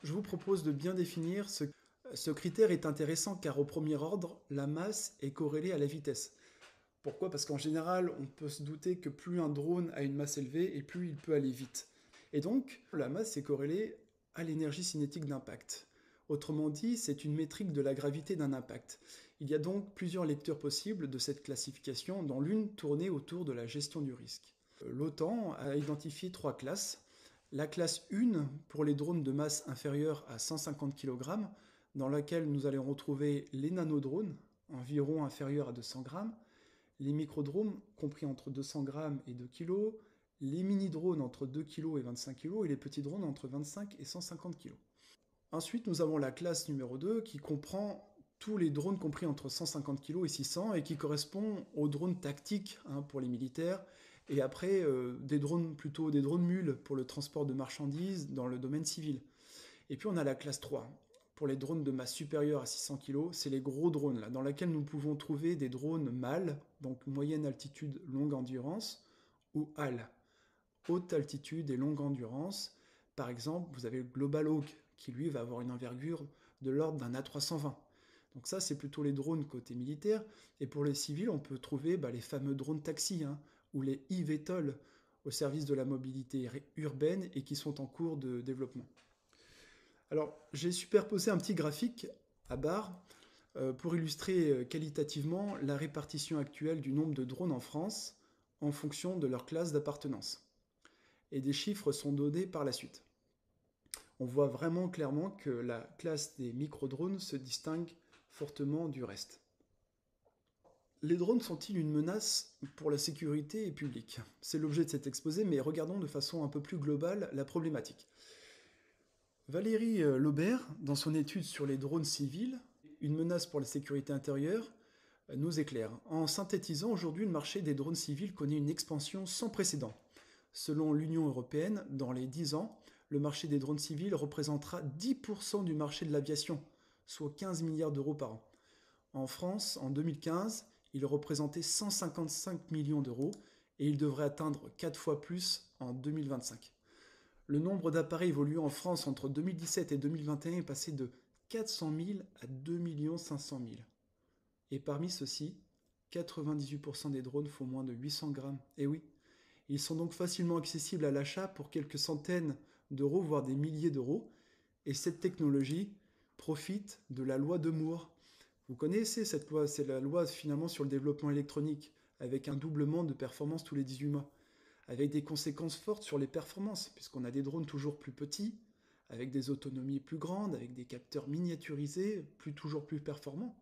je vous propose de bien définir ce critère est intéressant car au premier ordre, la masse est corrélée à la vitesse. Pourquoi? Parce qu'en général, on peut se douter que plus un drone a une masse élevée et plus il peut aller vite. Et donc, la masse est corrélée à l'énergie cinétique d'impact. Autrement dit, c'est une métrique de la gravité d'un impact. Il y a donc plusieurs lectures possibles de cette classification, dont l'une tournée autour de la gestion du risque. L'OTAN a identifié 3 classes. La classe 1 pour les drones de masse inférieure à 150 kg, dans laquelle nous allons retrouver les nanodrones, environ inférieurs à 200 g, les microdrones compris entre 200 g et 2 kg, les mini-drones entre 2 kg et 25 kg, et les petits drones entre 25 et 150 kg. Ensuite, nous avons la classe numéro 2 qui comprend tous les drones compris entre 150 kg et 600 et qui correspond aux drones tactiques pour les militaires, et après des drones mules pour le transport de marchandises dans le domaine civil. Et puis on a la classe 3. Pour les drones de masse supérieure à 600 kg, c'est les gros drones, là, dans lesquels nous pouvons trouver des drones MAL, donc moyenne altitude, longue endurance, ou HAL, haute altitude et longue endurance. Par exemple, vous avez le Global Hawk, qui lui va avoir une envergure de l'ordre d'un A320. Donc ça, c'est plutôt les drones côté militaire. Et pour les civils, on peut trouver les fameux drones taxis, ou les eVTOL, au service de la mobilité urbaine et qui sont en cours de développement. Alors, j'ai superposé un petit graphique à barre pour illustrer qualitativement la répartition actuelle du nombre de drones en France en fonction de leur classe d'appartenance. Et des chiffres sont donnés par la suite. On voit vraiment clairement que la classe des micro-drones se distingue fortement du reste. Les drones sont-ils une menace pour la sécurité publique? C'est l'objet de cet exposé, mais regardons de façon un peu plus globale la problématique. Valérie Laubert, dans son étude sur les drones civils, une menace pour la sécurité intérieure, nous éclaire. En synthétisant, aujourd'hui, le marché des drones civils connaît une expansion sans précédent. Selon l'Union européenne, dans les 10 ans, le marché des drones civils représentera 10% du marché de l'aviation, soit 15 milliards d'euros par an. En France, en 2015, il représentait 155 millions d'euros et il devrait atteindre 4 fois plus en 2025. Le nombre d'appareils évoluant en France entre 2017 et 2021 est passé de 400 000 à 2 500 000. Et parmi ceux-ci, 98% des drones font moins de 800 grammes. Et oui, ils sont donc facilement accessibles à l'achat pour quelques centaines d'euros, voire des milliers d'euros. Et cette technologie profite de la loi de Moore. Vous connaissez cette loi, c'est la loi finalement sur le développement électronique, avec un doublement de performance tous les 18 mois, avec des conséquences fortes sur les performances, puisqu'on a des drones toujours plus petits, avec des autonomies plus grandes, avec des capteurs miniaturisés, toujours plus performants.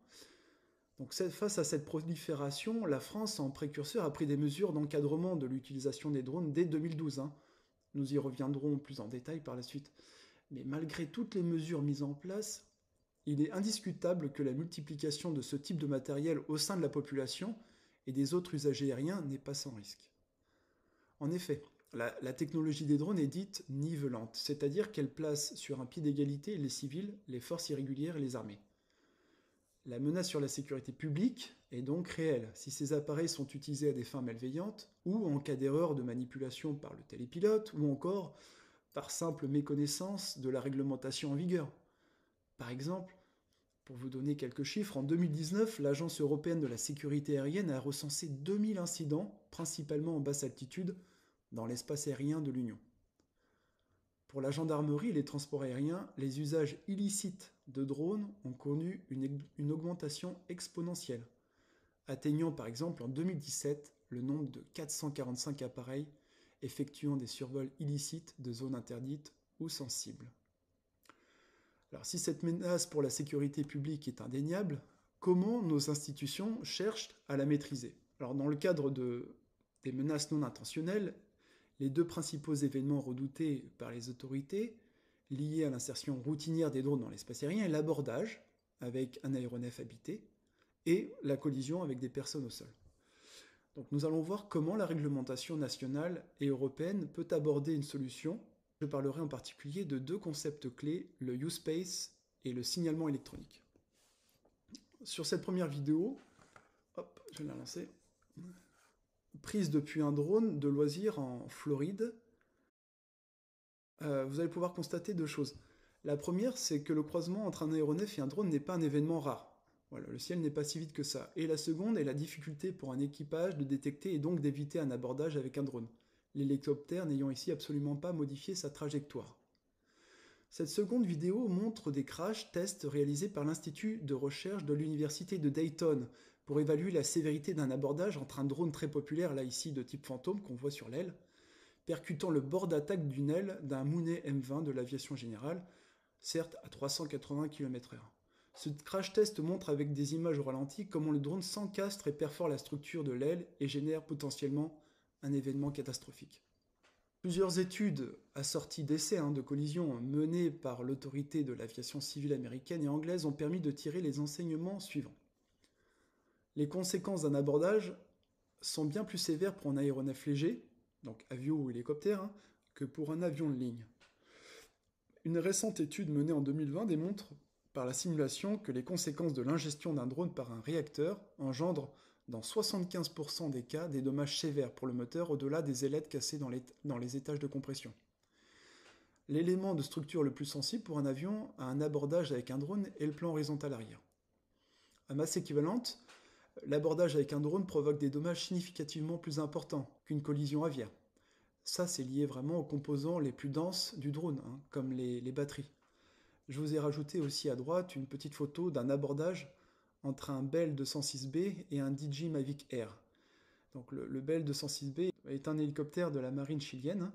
Donc face à cette prolifération, la France, en précurseur, a pris des mesures d'encadrement de l'utilisation des drones dès 2012. Nous y reviendrons plus en détail par la suite. Mais malgré toutes les mesures mises en place, il est indiscutable que la multiplication de ce type de matériel au sein de la population et des autres usagers aériens n'est pas sans risque. En effet, la technologie des drones est dite nivelante, c'est-à-dire qu'elle place sur un pied d'égalité les civils, les forces irrégulières et les armées. La menace sur la sécurité publique est donc réelle si ces appareils sont utilisés à des fins malveillantes ou en cas d'erreur de manipulation par le télépilote ou encore par simple méconnaissance de la réglementation en vigueur. Par exemple, pour vous donner quelques chiffres, en 2019, l'Agence européenne de la sécurité aérienne a recensé 2000 incidents, principalement en basse altitude, dans l'espace aérien de l'Union. Pour la gendarmerie et les transports aériens, les usages illicites de drones ont connu une augmentation exponentielle, atteignant par exemple en 2017 le nombre de 445 appareils effectuant des survols illicites de zones interdites ou sensibles. Alors si cette menace pour la sécurité publique est indéniable, comment nos institutions cherchent à la maîtriser? Alors dans le cadre des menaces non intentionnelles, les deux principaux événements redoutés par les autorités, liés à l'insertion routinière des drones dans l'espace aérien, est l'abordage avec un aéronef habité et la collision avec des personnes au sol. Donc nous allons voir comment la réglementation nationale et européenne peut aborder une solution. Je parlerai en particulier de deux concepts clés, le U-Space et le signalement électronique. Sur cette première vidéo, je vais la lancer, prise depuis un drone de loisirs en Floride, vous allez pouvoir constater deux choses. La première, c'est que le croisement entre un aéronef et un drone n'est pas un événement rare. Voilà, le ciel n'est pas si vite que ça. Et la seconde est la difficulté pour un équipage de détecter et donc d'éviter un abordage avec un drone, l'hélicoptère n'ayant ici absolument pas modifié sa trajectoire. Cette seconde vidéo montre des crash tests réalisés par l'Institut de recherche de l'Université de Dayton pour évaluer la sévérité d'un abordage entre un drone très populaire, là ici de type fantôme qu'on voit sur l'aile, percutant le bord d'attaque d'une aile d'un Mooney M20 de l'aviation générale, certes à 380 km/h. Ce crash test montre avec des images au ralenti comment le drone s'encastre et perfore la structure de l'aile et génère potentiellement un événement catastrophique. Plusieurs études assorties d'essais de collisions menées par l'autorité de l'aviation civile américaine et anglaise ont permis de tirer les enseignements suivants. Les conséquences d'un abordage sont bien plus sévères pour un aéronef léger, donc avion ou hélicoptère, que pour un avion de ligne. Une récente étude menée en 2020 démontre par la simulation que les conséquences de l'ingestion d'un drone par un réacteur engendrent dans 75% des cas des dommages sévères pour le moteur au-delà des ailettes cassées dans les étages de compression. L'élément de structure le plus sensible pour un avion à un abordage avec un drone est le plan horizontal arrière. À masse équivalente, l'abordage avec un drone provoque des dommages significativement plus importants qu'une collision aviaire. Ça, c'est lié vraiment aux composants les plus denses du drone, comme les batteries. Je vous ai rajouté aussi à droite une petite photo d'un abordage entre un Bell 206B et un DJI Mavic Air. Donc le Bell 206B est un hélicoptère de la marine chilienne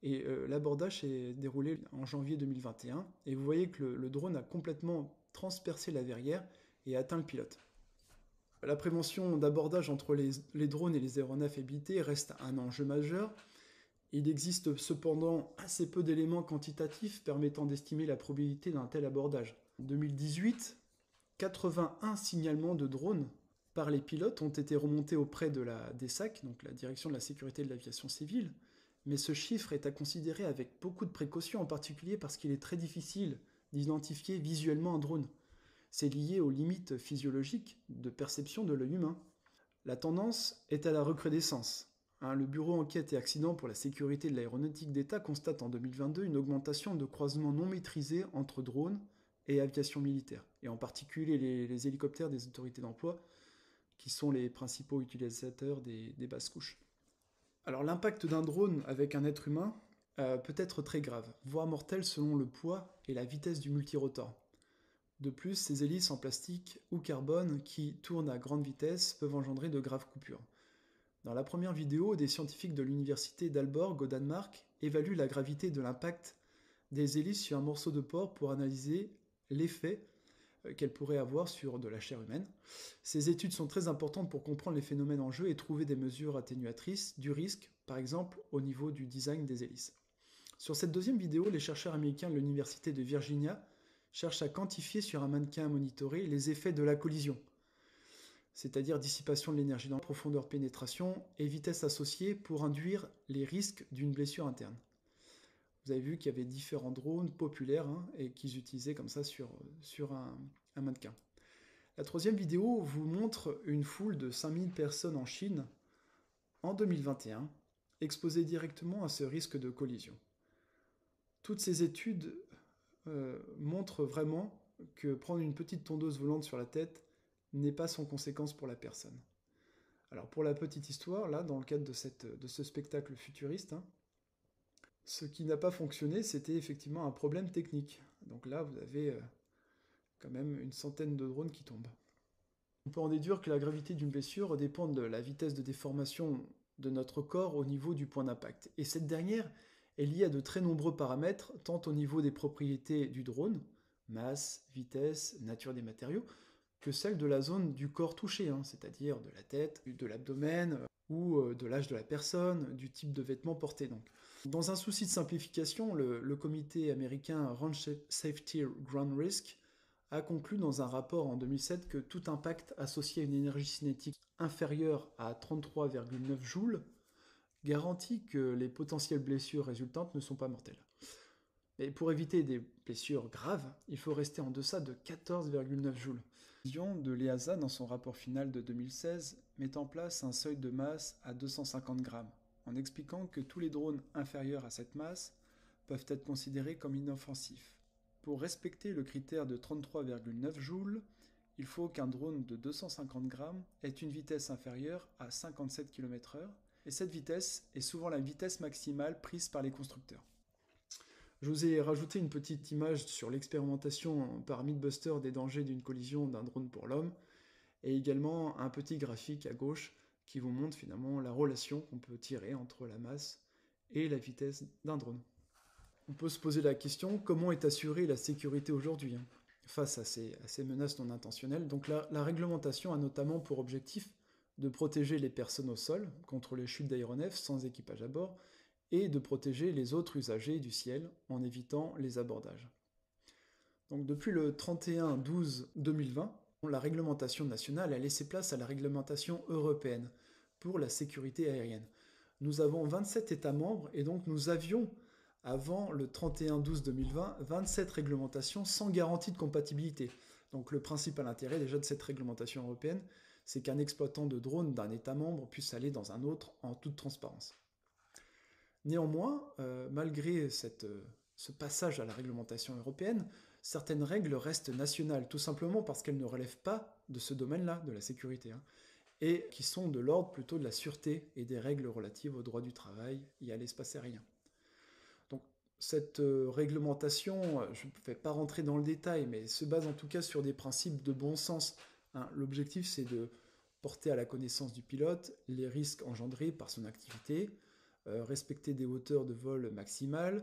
et l'abordage s'est déroulé en janvier 2021 et vous voyez que le drone a complètement transpercé la verrière et atteint le pilote. La prévention d'abordage entre les drones et les aéronefs habités reste un enjeu majeur. Il existe cependant assez peu d'éléments quantitatifs permettant d'estimer la probabilité d'un tel abordage. En 2018, 81 signalements de drones par les pilotes ont été remontés auprès de la DSAC, donc la Direction de la sécurité de l'aviation civile, mais ce chiffre est à considérer avec beaucoup de précautions, en particulier parce qu'il est très difficile d'identifier visuellement un drone. C'est lié aux limites physiologiques de perception de l'œil humain. La tendance est à la recrudescence. Le Bureau Enquête et Accidents pour la sécurité de l'aéronautique d'État constate en 2022 une augmentation de croisements non maîtrisés entre drones et aviation militaire, et en particulier les hélicoptères des autorités d'emploi, qui sont les principaux utilisateurs des basses couches. Alors l'impact d'un drone avec un être humain peut être très grave, voire mortel selon le poids et la vitesse du multirotor. De plus, ces hélices en plastique ou carbone qui tournent à grande vitesse peuvent engendrer de graves coupures. Dans la première vidéo, des scientifiques de l'université d'Aalborg au Danemark évaluent la gravité de l'impact des hélices sur un morceau de porc pour analyser l'effet qu'elles pourraient avoir sur de la chair humaine. Ces études sont très importantes pour comprendre les phénomènes en jeu et trouver des mesures atténuatrices du risque, par exemple au niveau du design des hélices. Sur cette deuxième vidéo, les chercheurs américains de l'université de Virginia cherchent à quantifier sur un mannequin monitoré les effets de la collision, c'est-à-dire dissipation de l'énergie dans la profondeur de pénétration et vitesse associée pour induire les risques d'une blessure interne. Vous avez vu qu'il y avait différents drones populaires et qu'ils utilisaient comme ça sur un mannequin. La troisième vidéo vous montre une foule de 5000 personnes en Chine en 2021 exposées directement à ce risque de collision. Toutes ces études montrent vraiment que prendre une petite tondeuse volante sur la tête n'est pas sans conséquence pour la personne. Alors pour la petite histoire, là, dans le cadre de ce spectacle futuriste, ce qui n'a pas fonctionné, c'était effectivement un problème technique. Donc là, vous avez quand même une centaine de drones qui tombent. On peut en déduire que la gravité d'une blessure dépend de la vitesse de déformation de notre corps au niveau du point d'impact. Et cette dernière est liée à de très nombreux paramètres, tant au niveau des propriétés du drone, masse, vitesse, nature des matériaux, que celle de la zone du corps touché, c'est-à-dire de la tête, de l'abdomen, ou de l'âge de la personne, du type de vêtements portés. Donc. Dans un souci de simplification, le comité américain Range Safety Ground Risk a conclu dans un rapport en 2007 que tout impact associé à une énergie cinétique inférieure à 33,9 joules garantit que les potentielles blessures résultantes ne sont pas mortelles. Mais pour éviter des blessures graves, il faut rester en deçà de 14,9 joules. De l'EASA, dans son rapport final de 2016, met en place un seuil de masse à 250 grammes, en expliquant que tous les drones inférieurs à cette masse peuvent être considérés comme inoffensifs. Pour respecter le critère de 33,9 joules, il faut qu'un drone de 250 grammes ait une vitesse inférieure à 57 km/h, et cette vitesse est souvent la vitesse maximale prise par les constructeurs. Je vous ai rajouté une petite image sur l'expérimentation par Mythbusters des dangers d'une collision d'un drone pour l'homme, et également un petit graphique à gauche qui vous montre finalement la relation qu'on peut tirer entre la masse et la vitesse d'un drone. On peut se poser la question, comment est assurée la sécurité aujourd'hui face à ces menaces non intentionnelles? Donc la réglementation a notamment pour objectif de protéger les personnes au sol contre les chutes d'aéronefs sans équipage à bord, et de protéger les autres usagers du ciel en évitant les abordages. Donc depuis le 31/12/2020, la réglementation nationale a laissé place à la réglementation européenne pour la sécurité aérienne. Nous avons 27 États membres et donc nous avions, avant le 31/12/2020, 27 réglementations sans garantie de compatibilité. Donc le principal intérêt déjà de cette réglementation européenne, c'est qu'un exploitant de drone d'un État membre puisse aller dans un autre en toute transparence. Néanmoins, malgré ce passage à la réglementation européenne, certaines règles restent nationales, tout simplement parce qu'elles ne relèvent pas de ce domaine-là, de la sécurité, et qui sont de l'ordre plutôt de la sûreté et des règles relatives au droit du travail et à l'espace aérien. Donc cette réglementation, je ne vais pas rentrer dans le détail, mais se base en tout cas sur des principes de bon sens. L'objectif, c'est de porter à la connaissance du pilote les risques engendrés par son activité, respecter des hauteurs de vol maximales,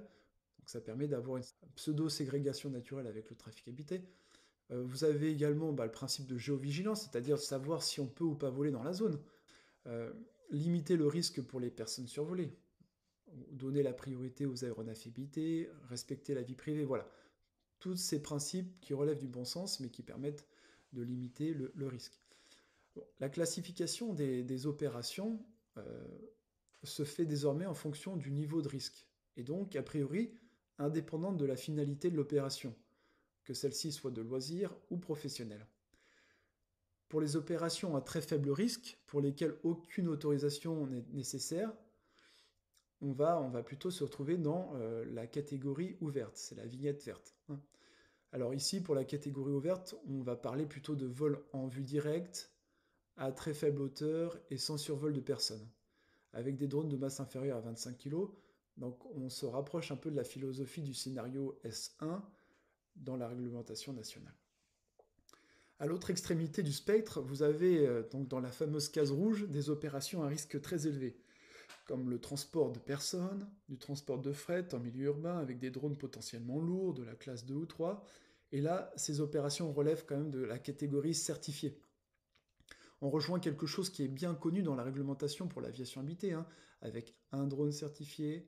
donc ça permet d'avoir une pseudo-ségrégation naturelle avec le trafic habité. Vous avez également le principe de géovigilance, c'est-à-dire savoir si on peut ou pas voler dans la zone, limiter le risque pour les personnes survolées, donner la priorité aux aéronefs habités, respecter la vie privée, voilà. Tous ces principes qui relèvent du bon sens, mais qui permettent de limiter le risque. Bon, la classification des opérations se fait désormais en fonction du niveau de risque, et donc, a priori, indépendante de la finalité de l'opération, que celle-ci soit de loisir ou professionnelle. Pour les opérations à très faible risque, pour lesquelles aucune autorisation n'est nécessaire, on va plutôt se retrouver dans la catégorie ouverte, c'est la vignette verte. Alors ici, pour la catégorie ouverte, on va parler plutôt de vol en vue directe, à très faible hauteur et sans survol de personnes, avec des drones de masse inférieure à 25 kg. Donc on se rapproche un peu de la philosophie du scénario S1 dans la réglementation nationale. À l'autre extrémité du spectre, vous avez donc dans la fameuse case rouge des opérations à risque très élevé, comme le transport de personnes, du transport de fret en milieu urbain avec des drones potentiellement lourds de la classe 2 ou 3, et là, ces opérations relèvent quand même de la catégorie certifiée. On rejoint quelque chose qui est bien connu dans la réglementation pour l'aviation habitée, avec un drone certifié,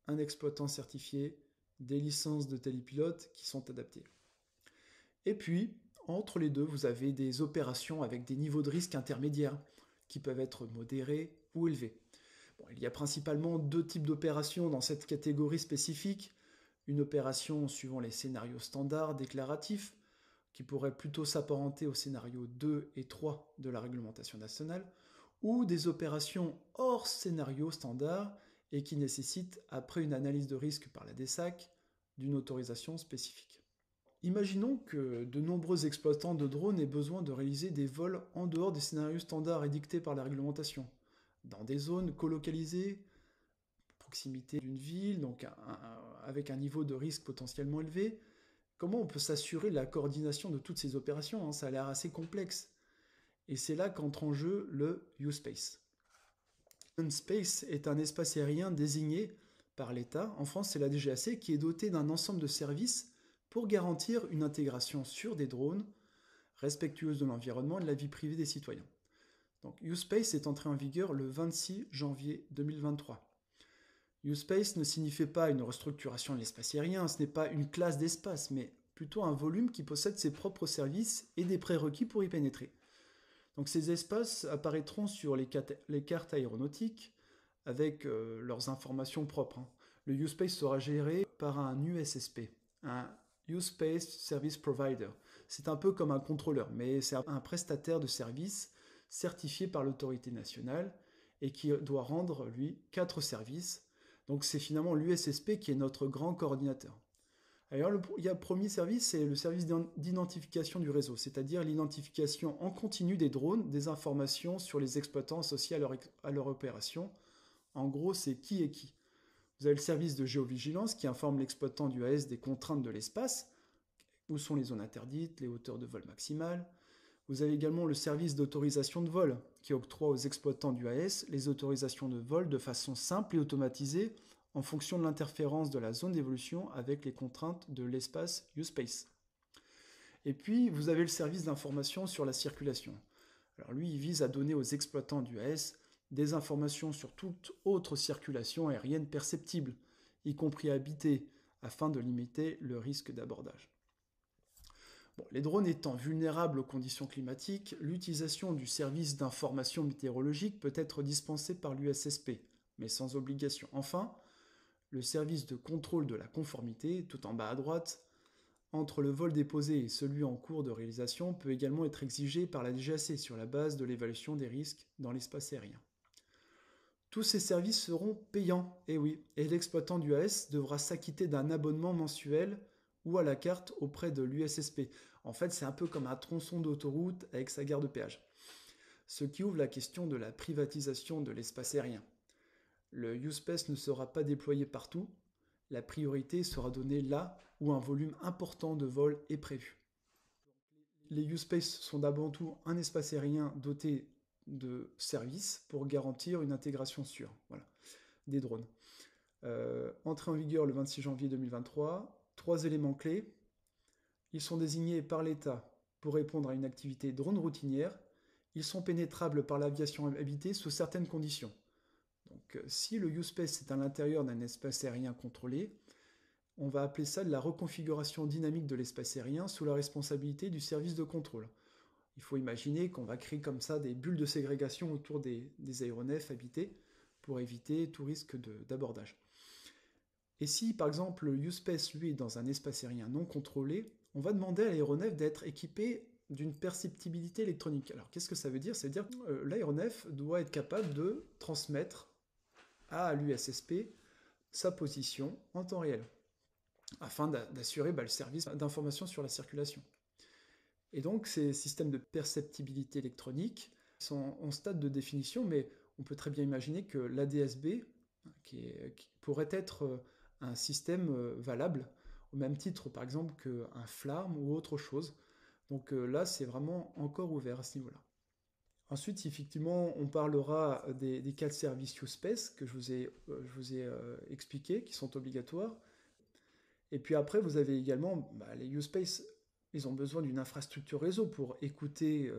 un exploitant certifié, des licences de télépilote qui sont adaptées. Et puis, entre les deux, vous avez des opérations avec des niveaux de risque intermédiaires, qui peuvent être modérés ou élevés. Bon, il y a principalement deux types d'opérations dans cette catégorie spécifique. Une opération suivant les scénarios standards déclaratifs, qui pourrait plutôt s'apparenter aux scénarios 2 et 3 de la réglementation nationale, ou des opérations hors scénario standard et qui nécessitent, après une analyse de risque par la DSAC, d'une autorisation spécifique. Imaginons que de nombreux exploitants de drones aient besoin de réaliser des vols en dehors des scénarios standards édictés par la réglementation, dans des zones colocalisées, proximité d'une ville, donc avec un niveau de risque potentiellement élevé. Comment on peut s'assurer de la coordination de toutes ces opérations? Ça a l'air assez complexe. Et c'est là qu'entre en jeu le U-Space. U-Space est un espace aérien désigné par l'État, en France c'est la DGAC, qui est doté d'un ensemble de services pour garantir une intégration sûre des drones, respectueuse de l'environnement et de la vie privée des citoyens. Donc U-Space est entré en vigueur le 26 janvier 2023. U-Space ne signifie pas une restructuration de l'espace aérien, ce n'est pas une classe d'espace, mais plutôt un volume qui possède ses propres services et des prérequis pour y pénétrer. Donc ces espaces apparaîtront sur les cartes aéronautiques avec leurs informations propres. Le U-Space sera géré par un USSP, un U-Space Service Provider. C'est un peu comme un contrôleur, mais c'est un prestataire de services certifié par l'autorité nationale et qui doit rendre, lui, 4 services. Donc c'est finalement l'USSP qui est notre grand coordinateur. Alors, il y a le premier service, c'est le service d'identification du réseau, c'est-à-dire l'identification en continu des drones, des informations sur les exploitants associés à leur opération. En gros, c'est qui est qui. Vous avez le service de géovigilance qui informe l'exploitant du AS des contraintes de l'espace, où sont les zones interdites, les hauteurs de vol maximales. Vous avez également le service d'autorisation de vol qui octroie aux exploitants du AS les autorisations de vol de façon simple et automatisée en fonction de l'interférence de la zone d'évolution avec les contraintes de l'espace U-Space. Et puis, vous avez le service d'information sur la circulation. Alors lui, il vise à donner aux exploitants du AS des informations sur toute autre circulation aérienne perceptible, y compris habitée, afin de limiter le risque d'abordage. Bon, les drones étant vulnérables aux conditions climatiques, l'utilisation du service d'information météorologique peut être dispensée par l'USSP, mais sans obligation. Enfin, le service de contrôle de la conformité, tout en bas à droite, entre le vol déposé et celui en cours de réalisation, peut également être exigé par la DGAC sur la base de l'évaluation des risques dans l'espace aérien. Tous ces services seront payants, et oui, et l'exploitant du AS devra s'acquitter d'un abonnement mensuel ou à la carte auprès de l'USSP. En fait, c'est un peu comme un tronçon d'autoroute avec sa gare de péage. Ce qui ouvre la question de la privatisation de l'espace aérien. Le U-Space ne sera pas déployé partout, la priorité sera donnée là où un volume important de vols est prévu. Les U-Space sont d'abord tout un espace aérien doté de services pour garantir une intégration sûre des drones. Entrée en vigueur le 26 janvier 2023, 3 éléments clés. Ils sont désignés par l'État pour répondre à une activité drone routinière. Ils sont pénétrables par l'aviation habitée sous certaines conditions. Donc, si le U-Space est à l'intérieur d'un espace aérien contrôlé, on va appeler ça de la reconfiguration dynamique de l'espace aérien sous la responsabilité du service de contrôle. Il faut imaginer qu'on va créer comme ça des bulles de ségrégation autour des aéronefs habités pour éviter tout risque d'abordage. Et si, par exemple, le U-Space, lui, est dans un espace aérien non contrôlé, on va demander à l'aéronef d'être équipé d'une perceptibilité électronique. Alors, qu'est-ce que ça veut dire? Ça veut dire que l'aéronef doit être capable de transmettre à l'USSP sa position en temps réel, afin d'assurer le service d'information sur la circulation. Et donc, ces systèmes de perceptibilité électronique sont en stade de définition, mais on peut très bien imaginer que l'ADSB, qui pourrait être un système valable, au même titre, par exemple, qu'un FLARM ou autre chose. Donc là, c'est vraiment encore ouvert à ce niveau-là. Ensuite, effectivement, on parlera des cas de service U-Space que je vous ai expliqués, qui sont obligatoires. Et puis après, vous avez également les U-Space, ils ont besoin d'une infrastructure réseau pour écouter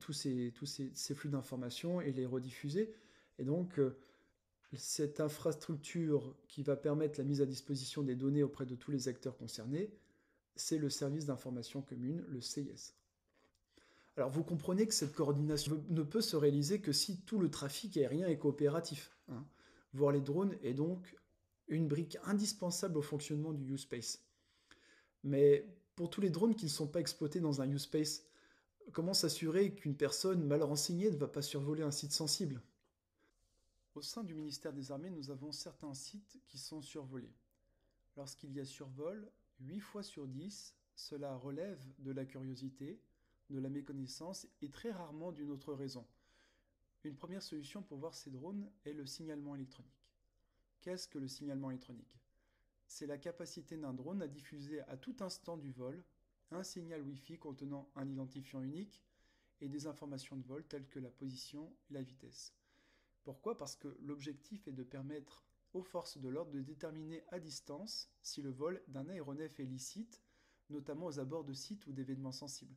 tous ces flux d'informations et les rediffuser. Et donc, cette infrastructure qui va permettre la mise à disposition des données auprès de tous les acteurs concernés, c'est le service d'information commune, le CIS. Alors vous comprenez que cette coordination ne peut se réaliser que si tout le trafic aérien est coopératif. Voir les drones est donc une brique indispensable au fonctionnement du U-Space. Mais pour tous les drones qui ne sont pas exploités dans un U-Space, comment s'assurer qu'une personne mal renseignée ne va pas survoler un site sensible? Au sein du ministère des Armées, nous avons certains sites qui sont survolés. Lorsqu'il y a survol, 8 fois sur 10, cela relève de la curiosité, de la méconnaissance et très rarement d'une autre raison. Une première solution pour voir ces drones est le signalement électronique. Qu'est-ce que le signalement électronique? C'est la capacité d'un drone à diffuser à tout instant du vol un signal Wi-Fi contenant un identifiant unique et des informations de vol telles que la position et la vitesse. Pourquoi? Parce que l'objectif est de permettre aux forces de l'ordre de déterminer à distance si le vol d'un aéronef est licite, notamment aux abords de sites ou d'événements sensibles.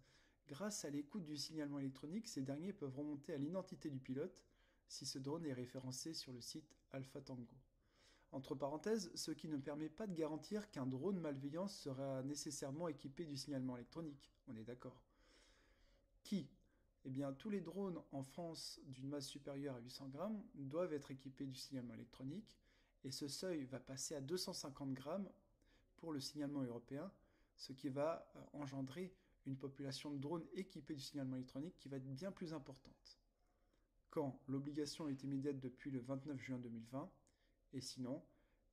Grâce à l'écoute du signalement électronique, ces derniers peuvent remonter à l'identité du pilote si ce drone est référencé sur le site Alpha Tango. Entre parenthèses, ce qui ne permet pas de garantir qu'un drone malveillant sera nécessairement équipé du signalement électronique. On est d'accord. Qui? Eh bien, tous les drones en France d'une masse supérieure à 800 grammes doivent être équipés du signalement électronique, et ce seuil va passer à 250 grammes pour le signalement européen, ce qui va engendrer une population de drones équipés du signalement électronique qui va être bien plus importante. Quand l'obligation est immédiate depuis le 29 juin 2020, et sinon,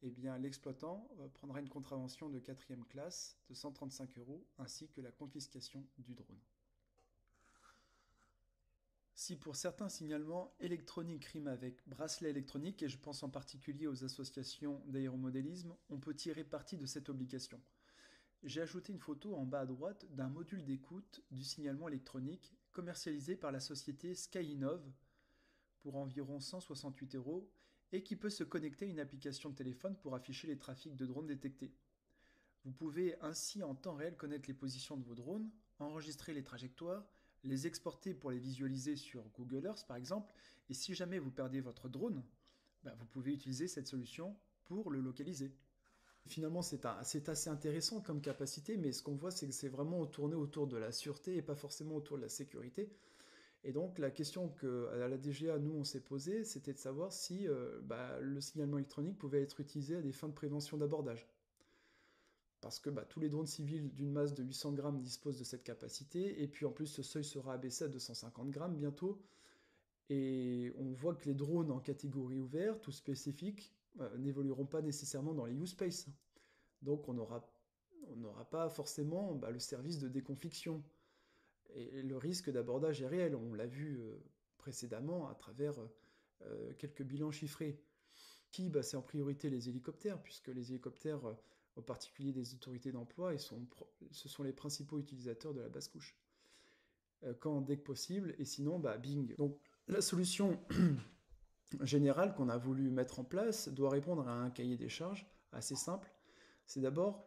eh bien l'exploitant prendra une contravention de 4e classe de 135 € ainsi que la confiscation du drone. Si pour certains signalements électroniques riment avec bracelet électronique, et je pense en particulier aux associations d'aéromodélisme, on peut tirer parti de cette obligation. J'ai ajouté une photo en bas à droite d'un module d'écoute du signalement électronique commercialisé par la société Skyinov pour environ 168 € et qui peut se connecter à une application de téléphone pour afficher les trafics de drones détectés. Vous pouvez ainsi en temps réel connaître les positions de vos drones, enregistrer les trajectoires, les exporter pour les visualiser sur Google Earth par exemple, et si jamais vous perdez votre drone, vous pouvez utiliser cette solution pour le localiser. Finalement, c'est assez intéressant comme capacité, mais ce qu'on voit, c'est que c'est vraiment tourné autour de la sûreté et pas forcément autour de la sécurité. Et donc, la question qu'à la DGA, nous, on s'est posée, c'était de savoir si le signalement électronique pouvait être utilisé à des fins de prévention d'abordage. Parce que tous les drones civils d'une masse de 800 grammes disposent de cette capacité, et puis en plus, ce seuil sera abaissé à 250 grammes bientôt. Et on voit que les drones en catégorie ouverte ou spécifique n'évolueront pas nécessairement dans les use space. Donc on n'aura pas forcément le service de déconfliction. Et le risque d'abordage est réel, on l'a vu précédemment à travers quelques bilans chiffrés. C'est en priorité les hélicoptères, puisque les hélicoptères, en particulier des autorités d'emploi, ce sont les principaux utilisateurs de la basse couche. Dès que possible, et sinon, bing. Donc la solution générale qu'on a voulu mettre en place doit répondre à un cahier des charges assez simple. C'est d'abord,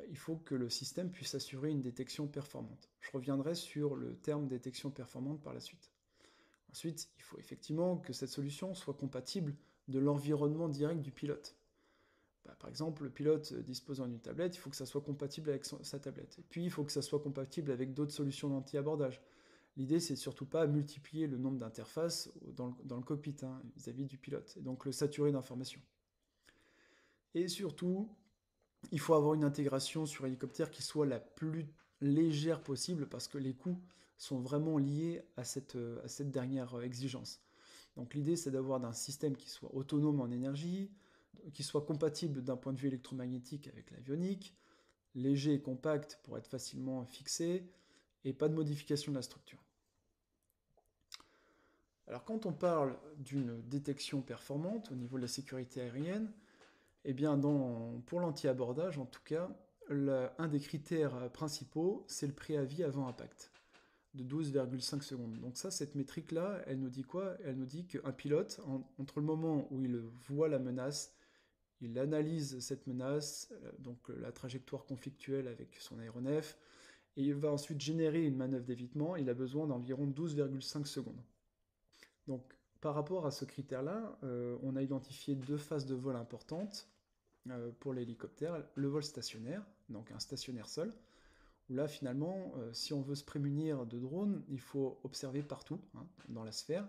il faut que le système puisse assurer une détection performante. Je reviendrai sur le terme détection performante par la suite. Ensuite, il faut effectivement que cette solution soit compatible de l'environnement direct du pilote. Par exemple, le pilote disposant d'une tablette, il faut que ça soit compatible avec sa tablette. Et puis, il faut que ça soit compatible avec d'autres solutions d'anti-abordage. L'idée, c'est surtout pas multiplier le nombre d'interfaces dans le cockpit vis-à-vis du pilote, et donc le saturer d'informations. Et surtout, il faut avoir une intégration sur hélicoptère qui soit la plus légère possible, parce que les coûts sont vraiment liés à cette dernière exigence. Donc l'idée, c'est d'avoir un système qui soit autonome en énergie, qui soit compatible d'un point de vue électromagnétique avec l'avionique, léger et compact pour être facilement fixé, et pas de modification de la structure. Alors quand on parle d'une détection performante au niveau de la sécurité aérienne, eh bien pour l'anti-abordage en tout cas, un des critères principaux, c'est le préavis avant impact, de 12,5 secondes. Donc cette métrique-là, elle nous dit quoi? Elle nous dit qu'un pilote, entre le moment où il voit la menace, il analyse cette menace, donc la trajectoire conflictuelle avec son aéronef, et il va ensuite générer une manœuvre d'évitement, il a besoin d'environ 12,5 secondes. Donc par rapport à ce critère-là, on a identifié deux phases de vol importantes pour l'hélicoptère. Le vol stationnaire, donc un stationnaire seul, où là finalement, si on veut se prémunir de drones, il faut observer partout dans la sphère,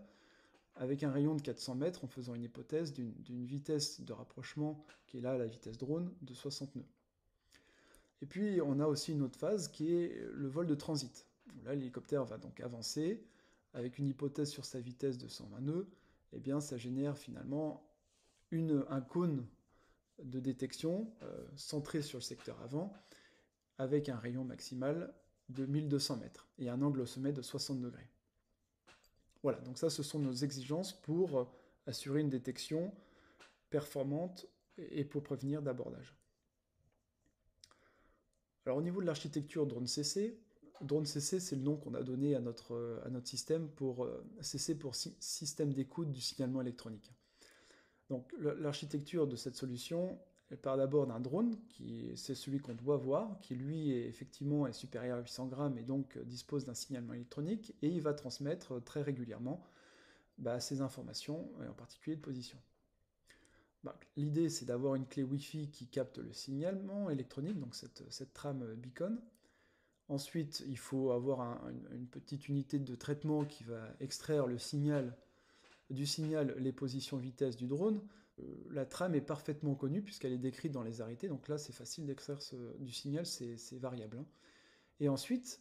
avec un rayon de 400 mètres en faisant une hypothèse d'une vitesse de rapprochement, qui est là la vitesse drone, de 60 nœuds. Et puis on a aussi une autre phase qui est le vol de transit. Là l'hélicoptère va donc avancer, avec une hypothèse sur sa vitesse de 120 nœuds, et bien ça génère finalement un cône de détection centré sur le secteur avant, avec un rayon maximal de 1200 mètres et un angle au sommet de 60 degrés. Voilà, donc ça ce sont nos exigences pour assurer une détection performante et pour prévenir d'abordage. Alors au niveau de l'architecture DroneCC, DroneCC c'est le nom qu'on a donné à notre système pour CC pour système d'écoute du signalement électronique. Donc l'architecture de cette solution, elle part d'abord d'un drone, c'est celui qu'on doit voir, qui lui est supérieur à 800 grammes et donc dispose d'un signalement électronique, et il va transmettre très régulièrement ces informations, et en particulier de position. L'idée c'est d'avoir une clé Wi-Fi qui capte le signalement électronique, donc cette trame beacon. Ensuite, il faut avoir une petite unité de traitement qui va extraire du signal les positions vitesse du drone. La trame est parfaitement connue puisqu'elle est décrite dans les arrêtés, donc là c'est facile d'extraire du signal, c'est variable. Et ensuite,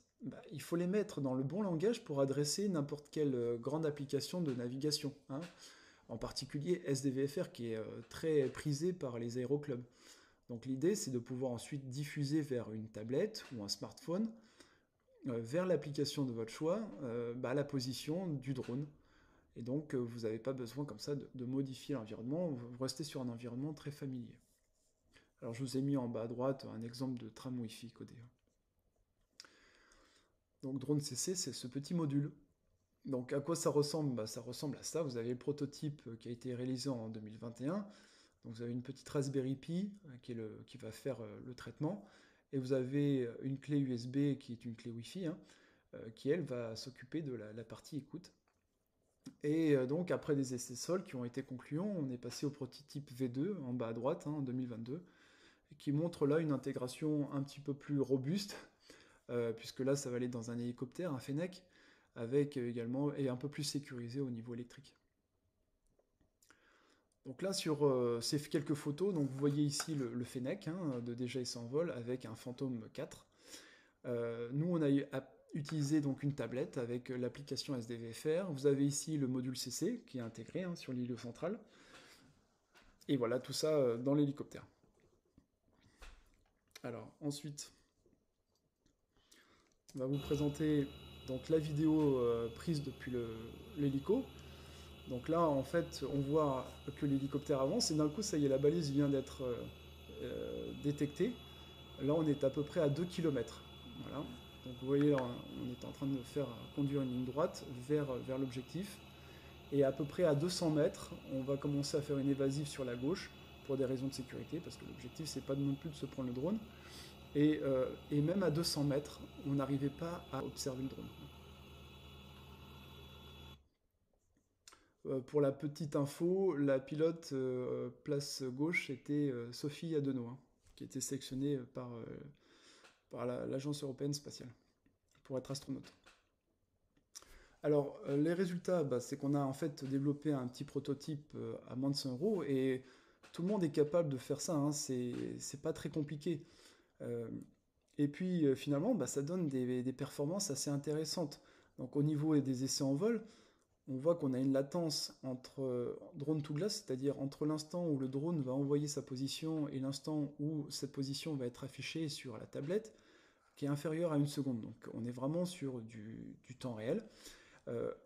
il faut les mettre dans le bon langage pour adresser n'importe quelle grande application de navigation. en particulier SDVFR qui est très prisé par les aéroclubs. Donc l'idée c'est de pouvoir ensuite diffuser vers une tablette ou un smartphone, vers l'application de votre choix, la position du drone. Et donc vous n'avez pas besoin comme ça de modifier l'environnement, vous restez sur un environnement très familier. Alors je vous ai mis en bas à droite un exemple de tram Wi-Fi codé. Donc drone CC, c'est ce petit module. Donc à quoi ça ressemble? Ça ressemble à ça. Vous avez le prototype qui a été réalisé en 2021. Donc vous avez une petite Raspberry Pi qui va faire le traitement. Et vous avez une clé USB qui est une clé Wi-Fi, qui elle va s'occuper de la partie écoute. Et donc après des essais sols qui ont été concluants, on est passé au prototype V2 en bas à droite en 2022, qui montre là une intégration un petit peu plus robuste, puisque là ça va aller dans un hélicoptère, un Fennec, avec également, et un peu plus sécurisé au niveau électrique. Donc là sur ces quelques photos, donc vous voyez ici le Fennec de DJI S'envole avec un Phantom 4. Nous on a utilisé donc une tablette avec l'application SDVFR. Vous avez ici le module CC qui est intégré sur l'îlot central. Et voilà tout ça dans l'hélicoptère. Alors ensuite, on va vous présenter donc la vidéo prise depuis l'hélico. Donc là, en fait, on voit que l'hélicoptère avance et d'un coup, ça y est, la balise vient d'être détectée. Là, on est à peu près à 2 km. Voilà. Donc vous voyez, là, on est en train de faire conduire une ligne droite vers l'objectif. Et à peu près à 200 mètres, on va commencer à faire une évasive sur la gauche pour des raisons de sécurité, parce que l'objectif, c'est pas non plus de se prendre le drone. Et même à 200 mètres, on n'arrivait pas à observer le drone. Pour la petite info, la pilote place gauche était Sophie Adenau, qui était sélectionnée par l'Agence européenne spatiale pour être astronaute. Alors, les résultats, c'est qu'on a en fait développé un petit prototype à moins de 100 € et tout le monde est capable de faire ça, c'est pas très compliqué. Et puis finalement, ça donne des performances assez intéressantes. Donc au niveau des essais en vol, on voit qu'on a une latence entre drone to glass, c'est-à-dire entre l'instant où le drone va envoyer sa position et l'instant où cette position va être affichée sur la tablette, qui est inférieure à 1 seconde. Donc on est vraiment sur du temps réel.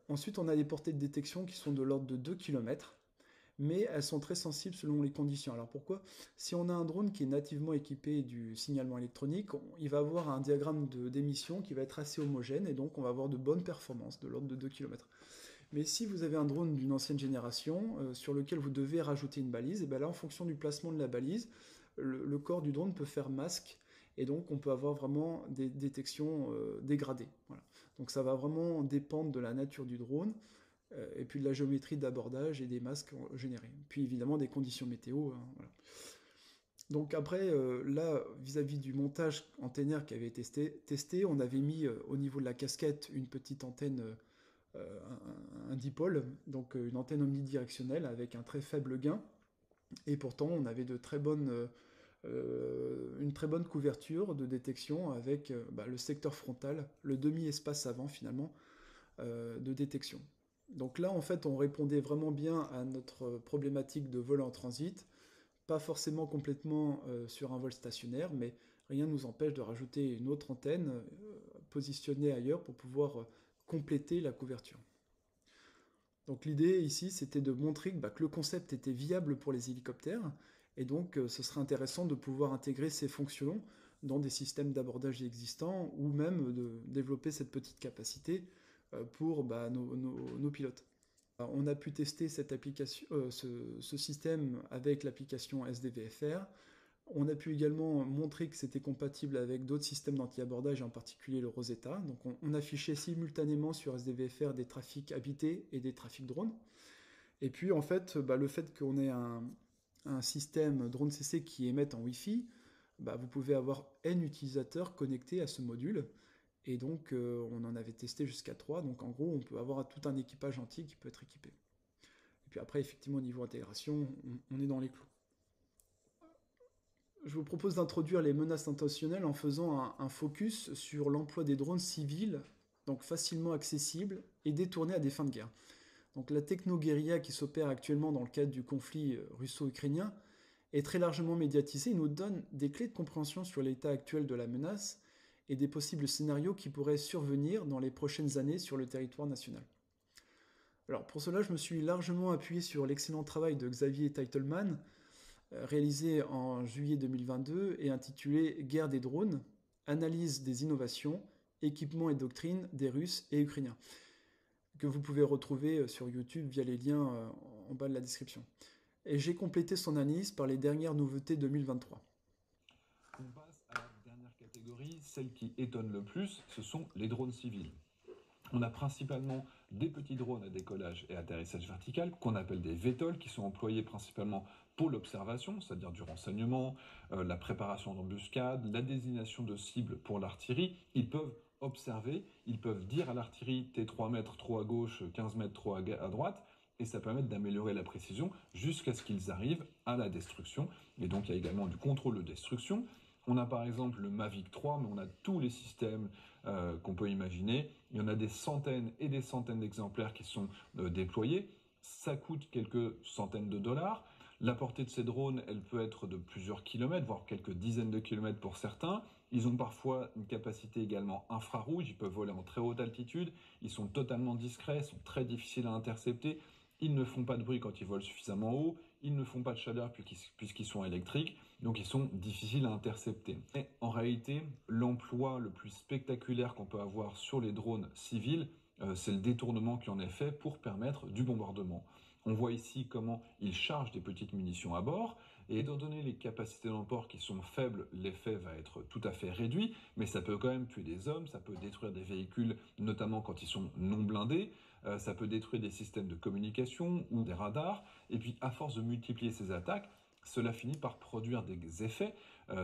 Ensuite, on a des portées de détection qui sont de l'ordre de 2 km, mais elles sont très sensibles selon les conditions. Alors pourquoi? Si on a un drone qui est nativement équipé du signalement électronique, il va avoir un diagramme d'émission qui va être assez homogène, et donc on va avoir de bonnes performances, de l'ordre de 2 km. Mais si vous avez un drone d'une ancienne génération sur lequel vous devez rajouter une balise, et bien là, en fonction du placement de la balise, le corps du drone peut faire masque, et donc on peut avoir vraiment des détections dégradées. Voilà. Donc ça va vraiment dépendre de la nature du drone, et puis de la géométrie d'abordage et des masques générés. Puis évidemment des conditions météo. Voilà. Donc après, là, vis-à-vis du montage antennaire qui avait été testé, on avait mis au niveau de la casquette une petite antenne un dipôle, donc une antenne omnidirectionnelle avec un très faible gain, et pourtant on avait une très bonne couverture de détection avec le secteur frontal, le demi-espace avant finalement de détection. Donc là en fait on répondait vraiment bien à notre problématique de vol en transit, pas forcément complètement sur un vol stationnaire, mais rien ne nous empêche de rajouter une autre antenne positionnée ailleurs pour pouvoir compléter la couverture. Donc l'idée ici, c'était de montrer que le concept était viable pour les hélicoptères, et donc ce serait intéressant de pouvoir intégrer ces fonctions dans des systèmes d'abordage existants, ou même de développer cette petite capacité pour nos pilotes. Alors, on a pu tester cette application, ce système avec l'application SDVFR. On a pu également montrer que c'était compatible avec d'autres systèmes d'anti-abordage, en particulier le Rosetta. Donc on affichait simultanément sur SDVFR des trafics habités et des trafics drones. Et puis en fait, le fait qu'on ait un système drone CC qui émette en Wi-Fi, vous pouvez avoir N utilisateurs connectés à ce module. Et donc on en avait testé jusqu'à 3. Donc en gros, on peut avoir tout un équipage entier qui peut être équipé. Et puis après, effectivement, au niveau intégration, on est dans les clous. Je vous propose d'introduire les menaces intentionnelles en faisant un focus sur l'emploi des drones civils, donc facilement accessibles et détournés à des fins de guerre. Donc la techno-guérilla qui s'opère actuellement dans le cadre du conflit russo-ukrainien est très largement médiatisée et nous donne des clés de compréhension sur l'état actuel de la menace et des possibles scénarios qui pourraient survenir dans les prochaines années sur le territoire national. Alors pour cela, je me suis largement appuyé sur l'excellent travail de Xavier Teitelman, réalisé en juillet 2022 et intitulé Guerre des drones, analyse des innovations, équipements et doctrines des Russes et Ukrainiens, que vous pouvez retrouver sur YouTube via les liens en bas de la description. Et j'ai complété son analyse par les dernières nouveautés 2023. On passe à la dernière catégorie, celle qui étonne le plus, ce sont les drones civils. On a principalement des petits drones à décollage et atterrissage vertical, qu'on appelle des VTOL, qui sont employés principalement pour l'observation, c'est-à-dire du renseignement, la préparation d'embuscades, la désignation de cibles pour l'artillerie. Ils peuvent observer, ils peuvent dire à l'artillerie « t'es 3 mètres trop à gauche, 15 mètres trop à droite », et ça permet d'améliorer la précision jusqu'à ce qu'ils arrivent à la destruction. Et donc il y a également du contrôle de destruction. On a par exemple le Mavic 3, mais on a tous les systèmes qu'on peut imaginer. Il y en a des centaines et des centaines d'exemplaires qui sont déployés. Ça coûte quelques centaines de dollars. La portée de ces drones, elle peut être de plusieurs kilomètres, voire quelques dizaines de kilomètres pour certains. Ils ont parfois une capacité également infrarouge, ils peuvent voler en très haute altitude. Ils sont totalement discrets, sont très difficiles à intercepter. Ils ne font pas de bruit quand ils volent suffisamment haut, ils ne font pas de chaleur puisqu'ils sont électriques, donc ils sont difficiles à intercepter. Et en réalité, l'emploi le plus spectaculaire qu'on peut avoir sur les drones civils, c'est le détournement qui en est fait pour permettre du bombardement. On voit ici comment ils chargent des petites munitions à bord, et étant donné les capacités d'emport qui sont faibles, l'effet va être tout à fait réduit, mais ça peut quand même tuer des hommes, ça peut détruire des véhicules, notamment quand ils sont non blindés, ça peut détruire des systèmes de communication ou des radars, et puis à force de multiplier ces attaques, cela finit par produire des effets,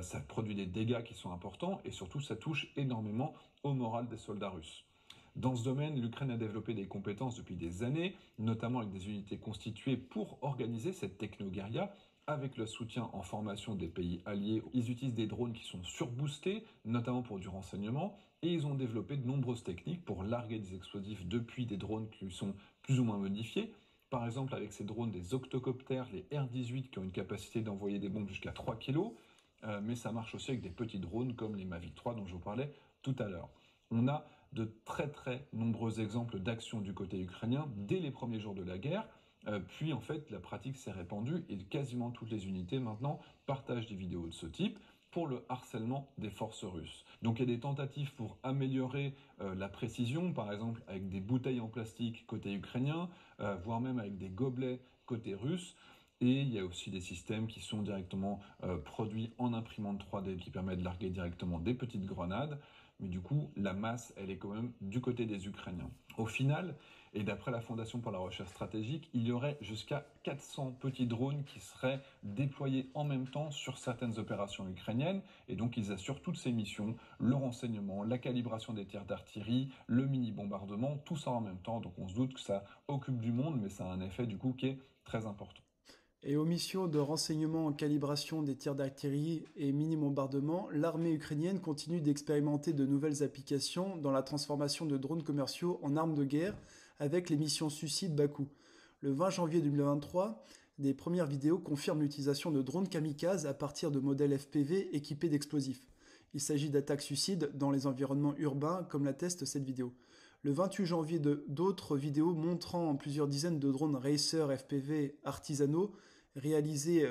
ça produit des dégâts qui sont importants, et surtout ça touche énormément au moral des soldats russes. Dans ce domaine, l'Ukraine a développé des compétences depuis des années, notamment avec des unités constituées pour organiser cette techno-guérilla, avec le soutien en formation des pays alliés. Ils utilisent des drones qui sont surboostés, notamment pour du renseignement, et ils ont développé de nombreuses techniques pour larguer des explosifs depuis des drones qui sont plus ou moins modifiés. Par exemple, avec ces drones, des octocoptères, les R-18, qui ont une capacité d'envoyer des bombes jusqu'à 3 kg, mais ça marche aussi avec des petits drones comme les Mavic 3 dont je vous parlais tout à l'heure. On a de très très nombreux exemples d'actions du côté ukrainien dès les premiers jours de la guerre, puis en fait la pratique s'est répandue et quasiment toutes les unités maintenant partagent des vidéos de ce type pour le harcèlement des forces russes. Donc il y a des tentatives pour améliorer la précision, par exemple avec des bouteilles en plastique côté ukrainien, voire même avec des gobelets côté russe. Et il y a aussi des systèmes qui sont directement produits en imprimante 3D qui permettent de larguer directement des petites grenades. Mais du coup, la masse, elle est quand même du côté des Ukrainiens. Au final, et d'après la Fondation pour la recherche stratégique, il y aurait jusqu'à 400 petits drones qui seraient déployés en même temps sur certaines opérations ukrainiennes. Et donc, ils assurent toutes ces missions, le renseignement, la calibration des tirs d'artillerie, le mini-bombardement, tout ça en même temps. Donc, on se doute que ça occupe du monde, mais ça a un effet du coup qui est très important. Et aux missions de renseignement en calibration des tirs d'artillerie et mini-bombardement, l'armée ukrainienne continue d'expérimenter de nouvelles applications dans la transformation de drones commerciaux en armes de guerre avec les missions Suicide Bakou. Le 20 janvier 2023, des premières vidéos confirment l'utilisation de drones kamikazes à partir de modèles FPV équipés d'explosifs. Il s'agit d'attaques suicides dans les environnements urbains, comme l'atteste cette vidéo. Le 28 janvier, d'autres vidéos montrant plusieurs dizaines de drones Racer FPV artisanaux réalisés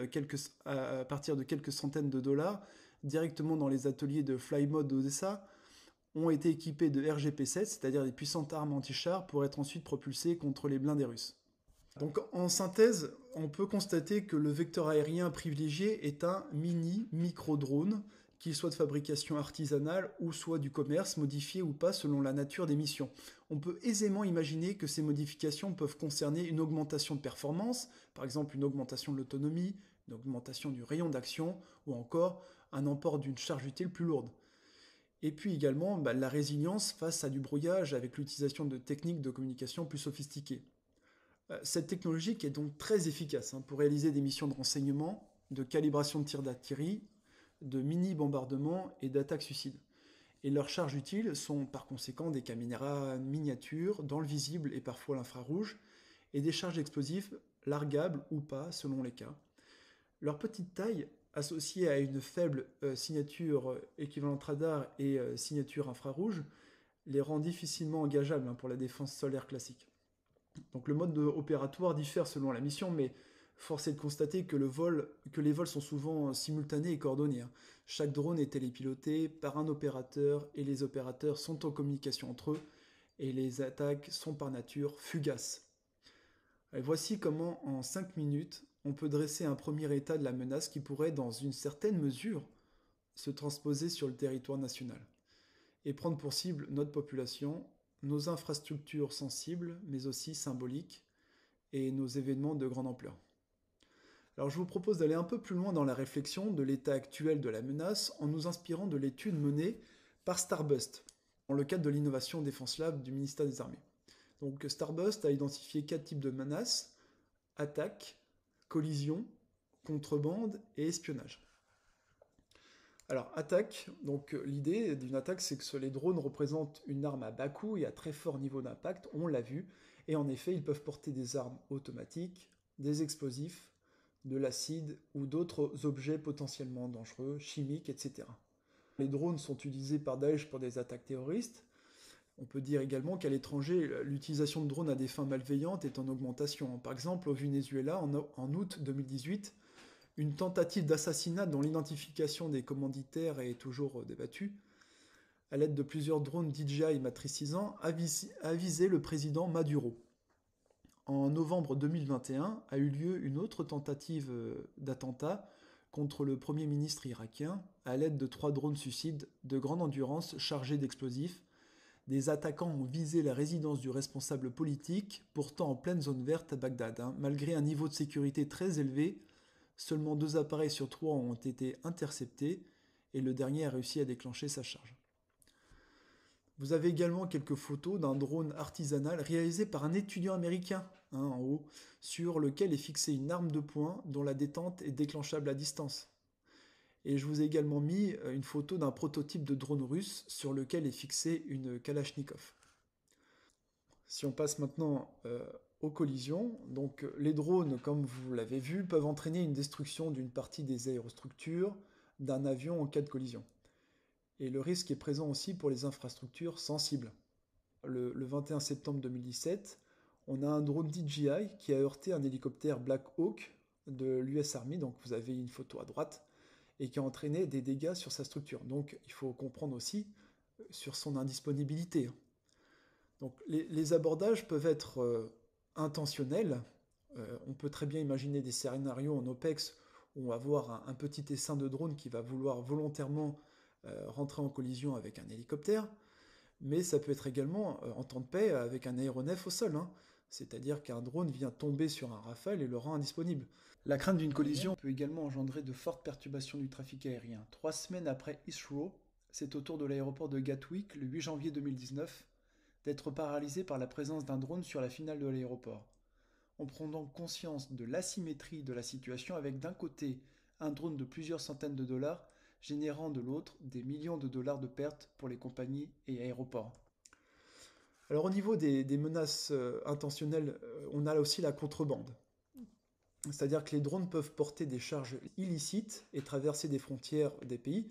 à partir de quelques centaines de dollars directement dans les ateliers de Flymode d'Odessa ont été équipés de RGP-7, c'est-à-dire des puissantes armes anti-chars pour être ensuite propulsés contre les blindés russes. Donc en synthèse, on peut constater que le vecteur aérien privilégié est un micro-drone, qu'il soit de fabrication artisanale ou soit du commerce, modifié ou pas selon la nature des missions. On peut aisément imaginer que ces modifications peuvent concerner une augmentation de performance, par exemple une augmentation de l'autonomie, une augmentation du rayon d'action, ou encore un emport d'une charge utile plus lourde. Et puis également la résilience face à du brouillage avec l'utilisation de techniques de communication plus sophistiquées. Cette technologie est donc très efficace pour réaliser des missions de renseignement, de calibration de tirs d'artillerie, de mini-bombardements et d'attaques suicides. Et leurs charges utiles sont par conséquent des caméras miniatures, dans le visible et parfois l'infrarouge. et des charges explosives largables ou pas selon les cas. Leur petite taille, associée à une faible signature équivalente radar et signature infrarouge, les rend difficilement engageables pour la défense solaire classique. Donc le mode opératoire diffère selon la mission, mais force est de constater que les vols sont souvent simultanés et coordonnés. Chaque drone est télépiloté par un opérateur et les opérateurs sont en communication entre eux et les attaques sont par nature fugaces. Et voici comment en 5 minutes on peut dresser un premier état de la menace qui pourrait dans une certaine mesure se transposer sur le territoire national et prendre pour cible notre population, nos infrastructures sensibles mais aussi symboliques et nos événements de grande ampleur. Alors je vous propose d'aller un peu plus loin dans la réflexion de l'état actuel de la menace en nous inspirant de l'étude menée par Starbust, dans le cadre de l'Innovation Défense Lab du ministère des Armées. Donc Starbust a identifié 4 types de menaces: attaque, collision, contrebande et espionnage. Alors attaque, donc l'idée d'une attaque c'est que les drones représentent une arme à bas coût et à très fort niveau d'impact, on l'a vu, et en effet ils peuvent porter des armes automatiques, des explosifs, de l'acide ou d'autres objets potentiellement dangereux, chimiques, etc. Les drones sont utilisés par Daesh pour des attaques terroristes. On peut dire également qu'à l'étranger, l'utilisation de drones à des fins malveillantes est en augmentation. Par exemple, au Venezuela, en août 2018, une tentative d'assassinat dont l'identification des commanditaires est toujours débattue, à l'aide de plusieurs drones DJI matricisants, a visé le président Maduro. En novembre 2021 a eu lieu une autre tentative d'attentat contre le Premier ministre irakien à l'aide de 3 drones suicides de grande endurance chargés d'explosifs. Des attaquants ont visé la résidence du responsable politique, pourtant en pleine zone verte à Bagdad. Malgré un niveau de sécurité très élevé, seulement 2 appareils sur 3 ont été interceptés et le dernier a réussi à déclencher sa charge. Vous avez également quelques photos d'un drone artisanal réalisé par un étudiant américain, en haut, sur lequel est fixée une arme de poing dont la détente est déclenchable à distance. Et je vous ai également mis une photo d'un prototype de drone russe sur lequel est fixée une Kalachnikov. Si on passe maintenant aux collisions, donc les drones, comme vous l'avez vu, peuvent entraîner une destruction d'une partie des aérostructures d'un avion en cas de collision. Et le risque est présent aussi pour les infrastructures sensibles. Le 21 septembre 2017, on a un drone DJI qui a heurté un hélicoptère Black Hawk de l'US Army, donc vous avez une photo à droite, et qui a entraîné des dégâts sur sa structure. Donc il faut comprendre aussi sur son indisponibilité. Donc les abordages peuvent être intentionnels. On peut très bien imaginer des scénarios en OPEX où on va voir un petit essaim de drone qui va vouloir volontairement rentrer en collision avec un hélicoptère, mais ça peut être également en temps de paix avec un aéronef au sol, c'est-à-dire qu'un drone vient tomber sur un Rafale et le rend indisponible. La crainte d'une collision peut également engendrer de fortes perturbations du trafic aérien. 3 semaines après Heathrow, c'est au tour de l'aéroport de Gatwick, le 8 janvier 2019, d'être paralysé par la présence d'un drone sur la finale de l'aéroport. On prend donc conscience de l'asymétrie de la situation avec d'un côté un drone de plusieurs centaines de dollars générant de l'autre des millions de dollars de pertes pour les compagnies et aéroports. Alors au niveau des menaces intentionnelles, on a aussi la contrebande. C'est-à-dire que les drones peuvent porter des charges illicites et traverser des frontières des pays.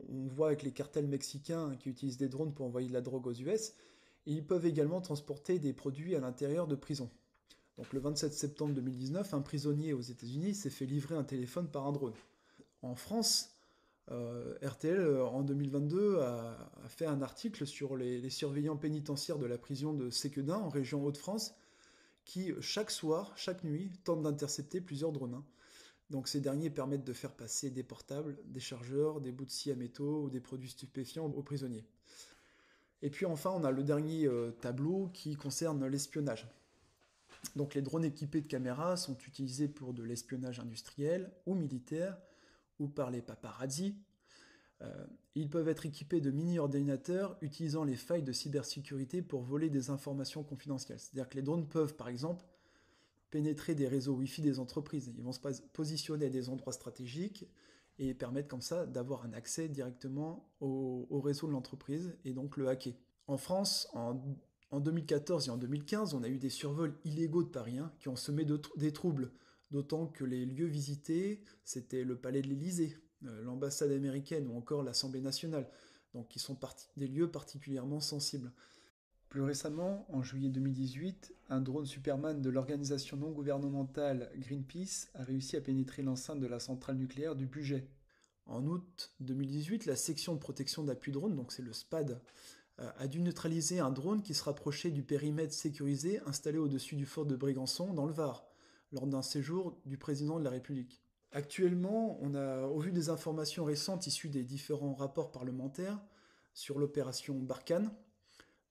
On voit avec les cartels mexicains qui utilisent des drones pour envoyer de la drogue aux US. Et ils peuvent également transporter des produits à l'intérieur de prisons. Donc le 27 septembre 2019, un prisonnier aux États-Unis s'est fait livrer un téléphone par un drone. En France, RTL en 2022 a fait un article sur les surveillants pénitentiaires de la prison de Séquedin en région Hauts-de-France qui chaque soir, chaque nuit, tentent d'intercepter plusieurs drones. Donc ces derniers permettent de faire passer des portables, des chargeurs, des bouts de scie à métaux ou des produits stupéfiants aux prisonniers. Et puis enfin, on a le dernier tableau qui concerne l'espionnage. Donc les drones équipés de caméras sont utilisés pour de l'espionnage industriel ou militaire ou par les paparazzi. Ils peuvent être équipés de mini-ordinateurs utilisant les failles de cybersécurité pour voler des informations confidentielles. C'est-à-dire que les drones peuvent, par exemple, pénétrer des réseaux Wi-Fi des entreprises. Ils vont se positionner à des endroits stratégiques et permettre comme ça d'avoir un accès directement au réseau de l'entreprise et donc le hacker. En France, En 2014 et en 2015, on a eu des survols illégaux de Paris qui ont semé des troubles, d'autant que les lieux visités, c'était le palais de l'Élysée, l'ambassade américaine ou encore l'Assemblée nationale, donc qui sont des lieux particulièrement sensibles. Plus récemment, en juillet 2018, un drone Superman de l'organisation non gouvernementale Greenpeace a réussi à pénétrer l'enceinte de la centrale nucléaire du Bugey. En août 2018, la section de protection d'appui drone, donc c'est le SPAD, a dû neutraliser un drone qui se rapprochait du périmètre sécurisé installé au-dessus du fort de Brégançon, dans le Var, lors d'un séjour du président de la République. Actuellement, on a, au vu des informations récentes issues des différents rapports parlementaires sur l'opération Barkhane,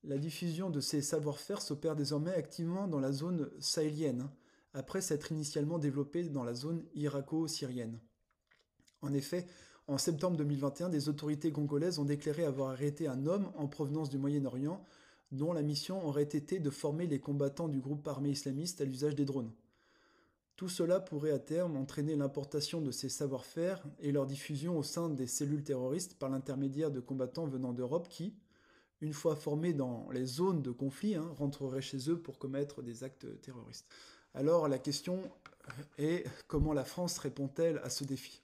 la diffusion de ces savoir-faire s'opère désormais activement dans la zone sahélienne, après s'être initialement développée dans la zone irako-syrienne. En effet, en septembre 2021, des autorités congolaises ont déclaré avoir arrêté un homme en provenance du Moyen-Orient dont la mission aurait été de former les combattants du groupe armé islamiste à l'usage des drones. Tout cela pourrait à terme entraîner l'importation de ces savoir-faire et leur diffusion au sein des cellules terroristes par l'intermédiaire de combattants venant d'Europe qui, une fois formés dans les zones de conflit, rentreraient chez eux pour commettre des actes terroristes. Alors la question est comment la France répond-elle à ce défi ?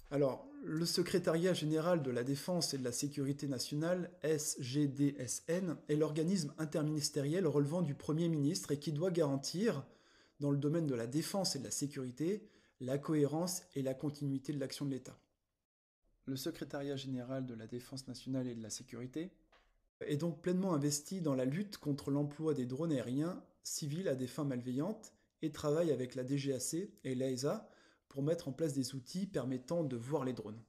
Alors, le secrétariat général de la Défense et de la Sécurité nationale, SGDSN, est l'organisme interministériel relevant du Premier ministre et qui doit garantir, dans le domaine de la défense et de la sécurité, la cohérence et la continuité de l'action de l'État. Le secrétariat général de la Défense nationale et de la Sécurité est donc pleinement investi dans la lutte contre l'emploi des drones aériens civils à des fins malveillantes et travaille avec la DGAC et l'AESA pour mettre en place des outils permettant de voir les drones.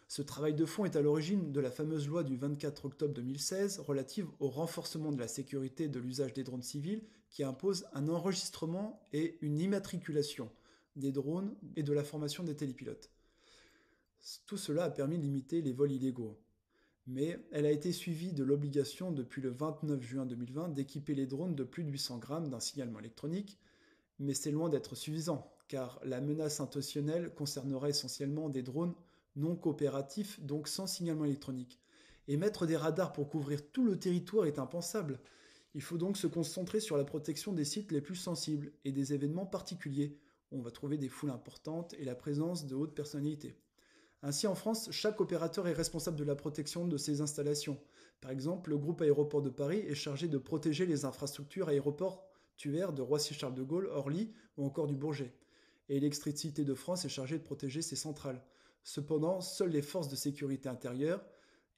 Ce travail de fond est à l'origine de la fameuse loi du 24 octobre 2016 relative au renforcement de la sécurité de l'usage des drones civils qui impose un enregistrement et une immatriculation des drones et de la formation des télépilotes. Tout cela a permis de limiter les vols illégaux. Mais elle a été suivie de l'obligation depuis le 29 juin 2020 d'équiper les drones de plus de 800 grammes d'un signalement électronique, mais c'est loin d'être suffisant, car la menace intentionnelle concernera essentiellement des drones non coopératifs, donc sans signalement électronique. Et mettre des radars pour couvrir tout le territoire est impensable. Il faut donc se concentrer sur la protection des sites les plus sensibles et des événements particuliers, où on va trouver des foules importantes et la présence de hautes personnalités. Ainsi, en France, chaque opérateur est responsable de la protection de ses installations. Par exemple, le groupe Aéroports de Paris est chargé de protéger les infrastructures aéroportuaires de Roissy-Charles de Gaulle, Orly ou encore du Bourget. Et Électricité de France est chargée de protéger ses centrales. Cependant, seules les forces de sécurité intérieure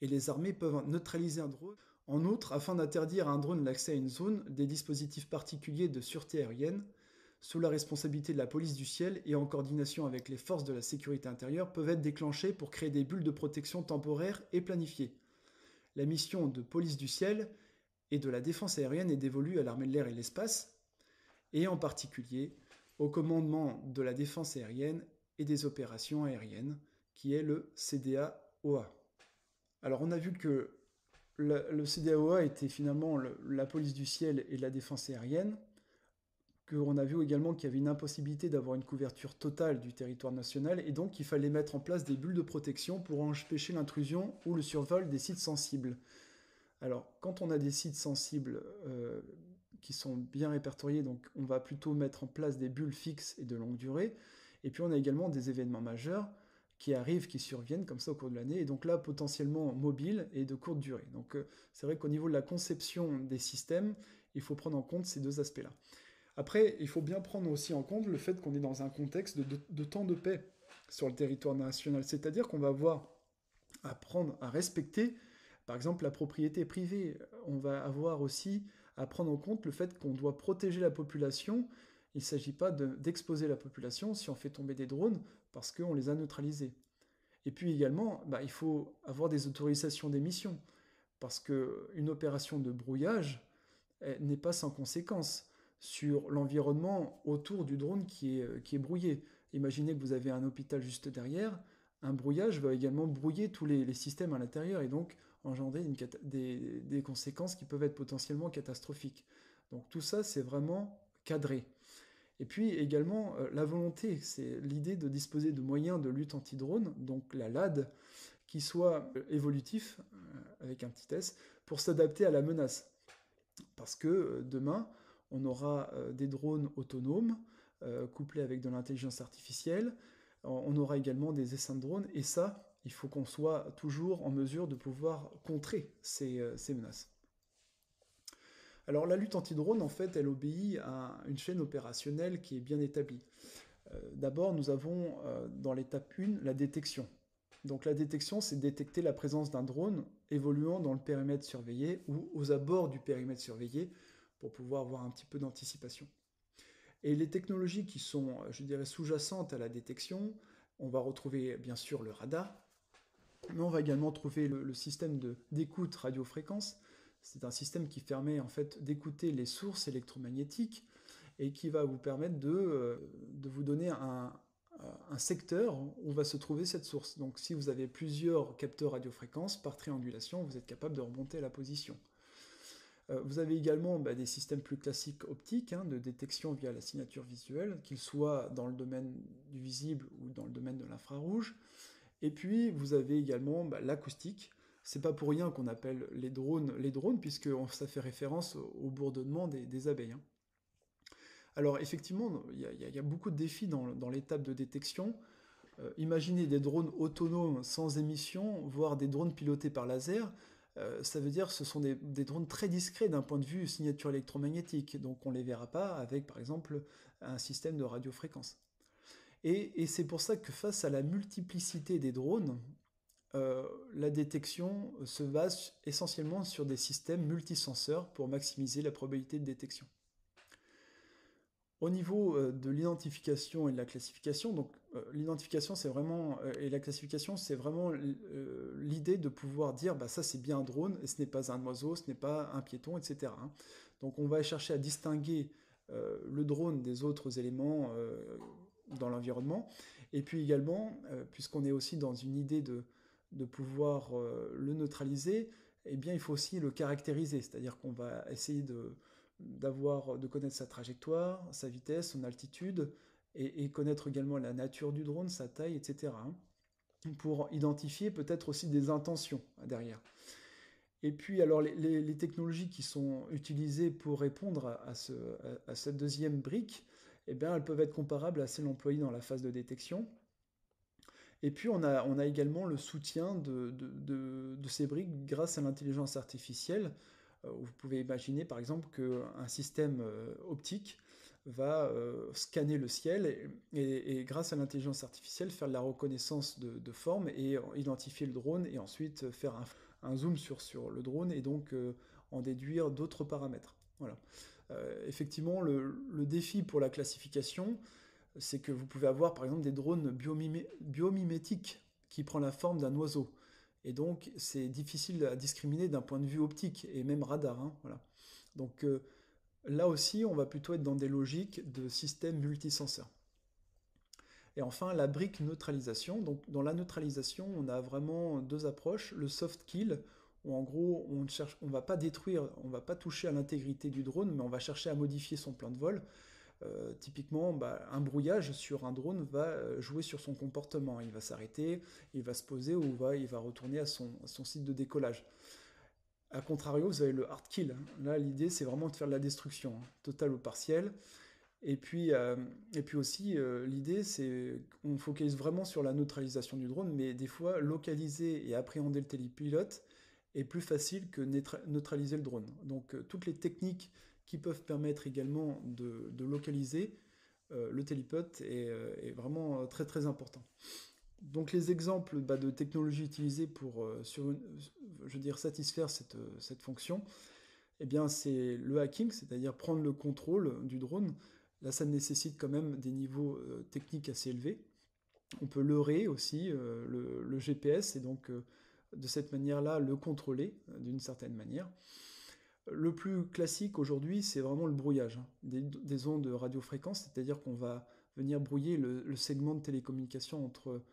et les armées peuvent neutraliser un drone. En outre, afin d'interdire à un drone l'accès à une zone, des dispositifs particuliers de sûreté aérienne, sous la responsabilité de la police du ciel et en coordination avec les forces de la sécurité intérieure, peuvent être déclenchés pour créer des bulles de protection temporaires et planifiées. La mission de police du ciel et de la défense aérienne est dévolue à l'armée de l'air et de l'espace, et en particulier au commandement de la défense aérienne et des opérations aériennes, qui est le CDAOA. Alors on a vu que le CDAOA était finalement la police du ciel et de la défense aérienne, qu'on a vu également qu'il y avait une impossibilité d'avoir une couverture totale du territoire national, et donc il fallait mettre en place des bulles de protection pour empêcher l'intrusion ou le survol des sites sensibles. Alors, quand on a des sites sensibles qui sont bien répertoriés, donc on va plutôt mettre en place des bulles fixes et de longue durée, et puis on a également des événements majeurs qui arrivent, qui surviennent comme ça au cours de l'année, et donc là potentiellement mobiles et de courte durée. Donc c'est vrai qu'au niveau de la conception des systèmes, il faut prendre en compte ces deux aspects-là. Après, il faut bien prendre aussi en compte le fait qu'on est dans un contexte de temps de paix sur le territoire national. C'est-à-dire qu'on va avoir à apprendre à respecter, par exemple, la propriété privée. On va avoir aussi à prendre en compte le fait qu'on doit protéger la population. Il ne s'agit pas d'exposer la population si on fait tomber des drones parce qu'on les a neutralisés. Et puis également, il faut avoir des autorisations d'émission parce qu'une opération de brouillage n'est pas sans conséquence sur l'environnement autour du drone qui est brouillé. Imaginez que vous avez un hôpital juste derrière, un brouillage va également brouiller tous les systèmes à l'intérieur et donc engendrer des conséquences qui peuvent être potentiellement catastrophiques. Donc tout ça, c'est vraiment cadré. Et puis également, la volonté, c'est l'idée de disposer de moyens de lutte anti-drone, donc la LAD, qui soit évolutif, avec un petit s, pour s'adapter à la menace. Parce que demain, on aura des drones autonomes, couplés avec de l'intelligence artificielle, on aura également des essaims de drones, et ça, il faut qu'on soit toujours en mesure de pouvoir contrer ces menaces. Alors la lutte anti-drone, en fait, elle obéit à une chaîne opérationnelle qui est bien établie. D'abord, nous avons dans l'étape 1 la détection. Donc la détection, c'est détecter la présence d'un drone évoluant dans le périmètre surveillé ou aux abords du périmètre surveillé pour pouvoir avoir un petit peu d'anticipation. Et les technologies qui sont, je dirais, sous-jacentes à la détection, on va retrouver bien sûr le radar, mais on va également trouver le système d'écoute radiofréquence. C'est un système qui permet en fait d'écouter les sources électromagnétiques et qui va vous permettre de vous donner un secteur où va se trouver cette source. Donc si vous avez plusieurs capteurs radiofréquences, par triangulation, vous êtes capable de remonter la position. Vous avez également des systèmes plus classiques optiques de détection via la signature visuelle, qu'ils soient dans le domaine du visible ou dans le domaine de l'infrarouge. Et puis vous avez également l'acoustique. C'est pas pour rien qu'on appelle les drones, puisque ça fait référence au bourdonnement des abeilles. Alors effectivement, il y a beaucoup de défis dans l'étape de détection. Imaginez des drones autonomes sans émission, voire des drones pilotés par laser. Ça veut dire que ce sont des drones très discrets d'un point de vue signature électromagnétique. Donc on ne les verra pas avec, par exemple, un système de radiofréquence. Et c'est pour ça que face à la multiplicité des drones, la détection se base essentiellement sur des systèmes multisenseurs pour maximiser la probabilité de détection. Au niveau de l'identification et de la classification, donc l'identification c'est vraiment et la classification c'est vraiment l'idée de pouvoir dire ça c'est bien un drone, et ce n'est pas un oiseau, ce n'est pas un piéton, etc. Donc on va chercher à distinguer le drone des autres éléments dans l'environnement, et puis également, puisqu'on est aussi dans une idée de pouvoir le neutraliser, eh bien il faut aussi le caractériser, c'est-à-dire qu'on va essayer de connaître sa trajectoire, sa vitesse, son altitude, et connaître également la nature du drone, sa taille, etc. Pour identifier peut-être aussi des intentions derrière. Et puis alors les technologies qui sont utilisées pour répondre à cette deuxième brique, eh bien, elles peuvent être comparables à celles employées dans la phase de détection. Et puis on a également le soutien de ces briques grâce à l'intelligence artificielle. Vous pouvez imaginer par exemple qu'un système optique va scanner le ciel et grâce à l'intelligence artificielle faire de la reconnaissance de forme et identifier le drone et ensuite faire un zoom sur le drone et donc en déduire d'autres paramètres. Voilà. Effectivement, le défi pour la classification, c'est que vous pouvez avoir par exemple des drones biomimétiques qui prennent la forme d'un oiseau. Et donc, c'est difficile à discriminer d'un point de vue optique et même radar. Voilà. Donc, là aussi, on va plutôt être dans des logiques de systèmes multisenseurs. Et enfin, la brique neutralisation. Donc, dans la neutralisation, on a vraiment deux approches. Le soft kill, où en gros, on va pas détruire, on va pas toucher à l'intégrité du drone, mais on va chercher à modifier son plan de vol. Typiquement, un brouillage sur un drone va jouer sur son comportement. Il va s'arrêter, il va se poser ou il va retourner à son site de décollage. A contrario, vous avez le hard kill. Là, l'idée, c'est vraiment de faire de la destruction, totale ou partielle. Et puis aussi, l'idée, c'est qu'on focalise vraiment sur la neutralisation du drone, mais des fois, localiser et appréhender le télépilote est plus facile que neutraliser le drone. Donc, toutes les techniques qui peuvent permettre également de localiser le télépilote est vraiment très très important. Donc les exemples de technologies utilisées pour satisfaire cette fonction, eh bien c'est le hacking, c'est-à-dire prendre le contrôle du drone. Là, ça nécessite quand même des niveaux techniques assez élevés. On peut leurrer aussi le GPS et donc de cette manière-là le contrôler d'une certaine manière. Le plus classique aujourd'hui, c'est vraiment le brouillage des ondes de radiofréquence, c'est-à-dire qu'on va venir brouiller le segment de télécommunication entre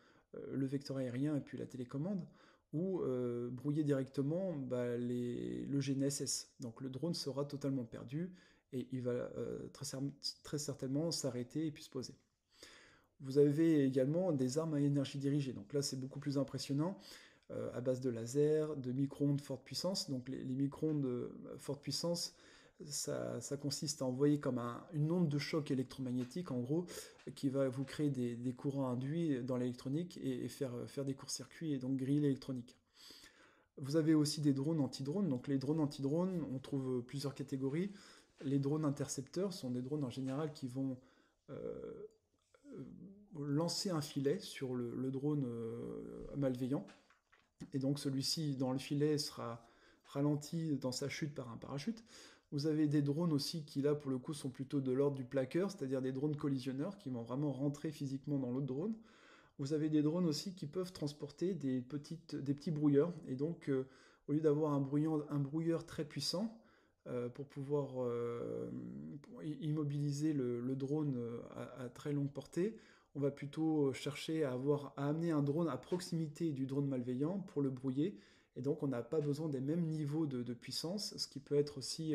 le vecteur aérien et puis la télécommande, ou brouiller directement le GNSS. Donc le drone sera totalement perdu et il va très certainement s'arrêter et puis se poser. Vous avez également des armes à énergie dirigée, donc là c'est beaucoup plus impressionnant. à base de laser, de micro-ondes forte puissance. Donc les micro-ondes forte puissance, ça consiste à envoyer comme une onde de choc électromagnétique, en gros, qui va vous créer des courants induits dans l'électronique et faire des courts-circuits et donc griller l'électronique. Vous avez aussi des drones anti-drones. Donc les drones anti-drones, on trouve plusieurs catégories. Les drones intercepteurs sont des drones en général qui vont lancer un filet sur le drone malveillant. Et donc celui-ci, dans le filet, sera ralenti dans sa chute par un parachute. Vous avez des drones aussi qui, là, pour le coup, sont plutôt de l'ordre du plaqueur, c'est-à-dire des drones collisionneurs qui vont vraiment rentrer physiquement dans l'autre drone. Vous avez des drones aussi qui peuvent transporter des petits brouilleurs. Et donc, au lieu d'avoir un brouilleur très puissant, pour pouvoir immobiliser le drone à très longue portée, on va plutôt chercher à amener un drone à proximité du drone malveillant pour le brouiller. Et donc, on n'a pas besoin des mêmes niveaux de puissance, ce qui peut être aussi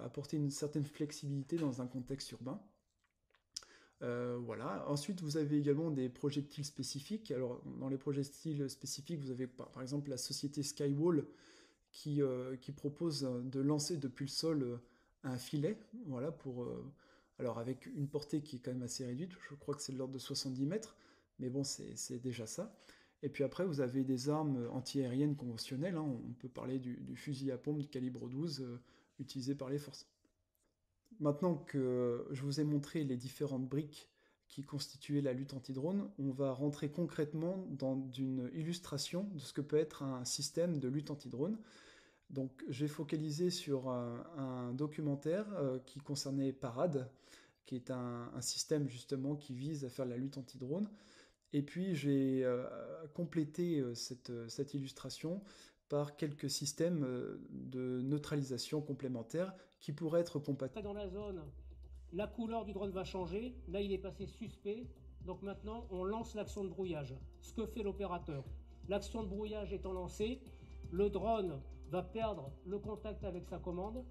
apporter une certaine flexibilité dans un contexte urbain. Voilà. Ensuite, vous avez également des projectiles spécifiques. Alors, dans les projectiles spécifiques, vous avez par exemple la société Skywall qui propose de lancer depuis le sol un filet, voilà, alors avec une portée qui est quand même assez réduite, je crois que c'est de l'ordre de 70 mètres, mais bon, c'est déjà ça. Et puis après, vous avez des armes antiaériennes conventionnelles, hein. On peut parler du fusil à pompe de calibre 12 utilisé par les forces. Maintenant que je vous ai montré les différentes briques qui constituaient la lutte anti-drone, on va rentrer concrètement dans une illustration de ce que peut être un système de lutte anti-drone. Donc j'ai focalisé sur un documentaire qui concernait Parade, qui est un système justement qui vise à faire la lutte anti-drone. Et puis j'ai complété cette illustration par quelques systèmes de neutralisation complémentaires qui pourraient être compatibles. Dans la zone, la couleur du drone va changer. Là, il est passé suspect. Donc maintenant, on lance l'action de brouillage. Ce que fait l'opérateur. L'action de brouillage étant lancée, le drone va perdre le contact avec sa commande,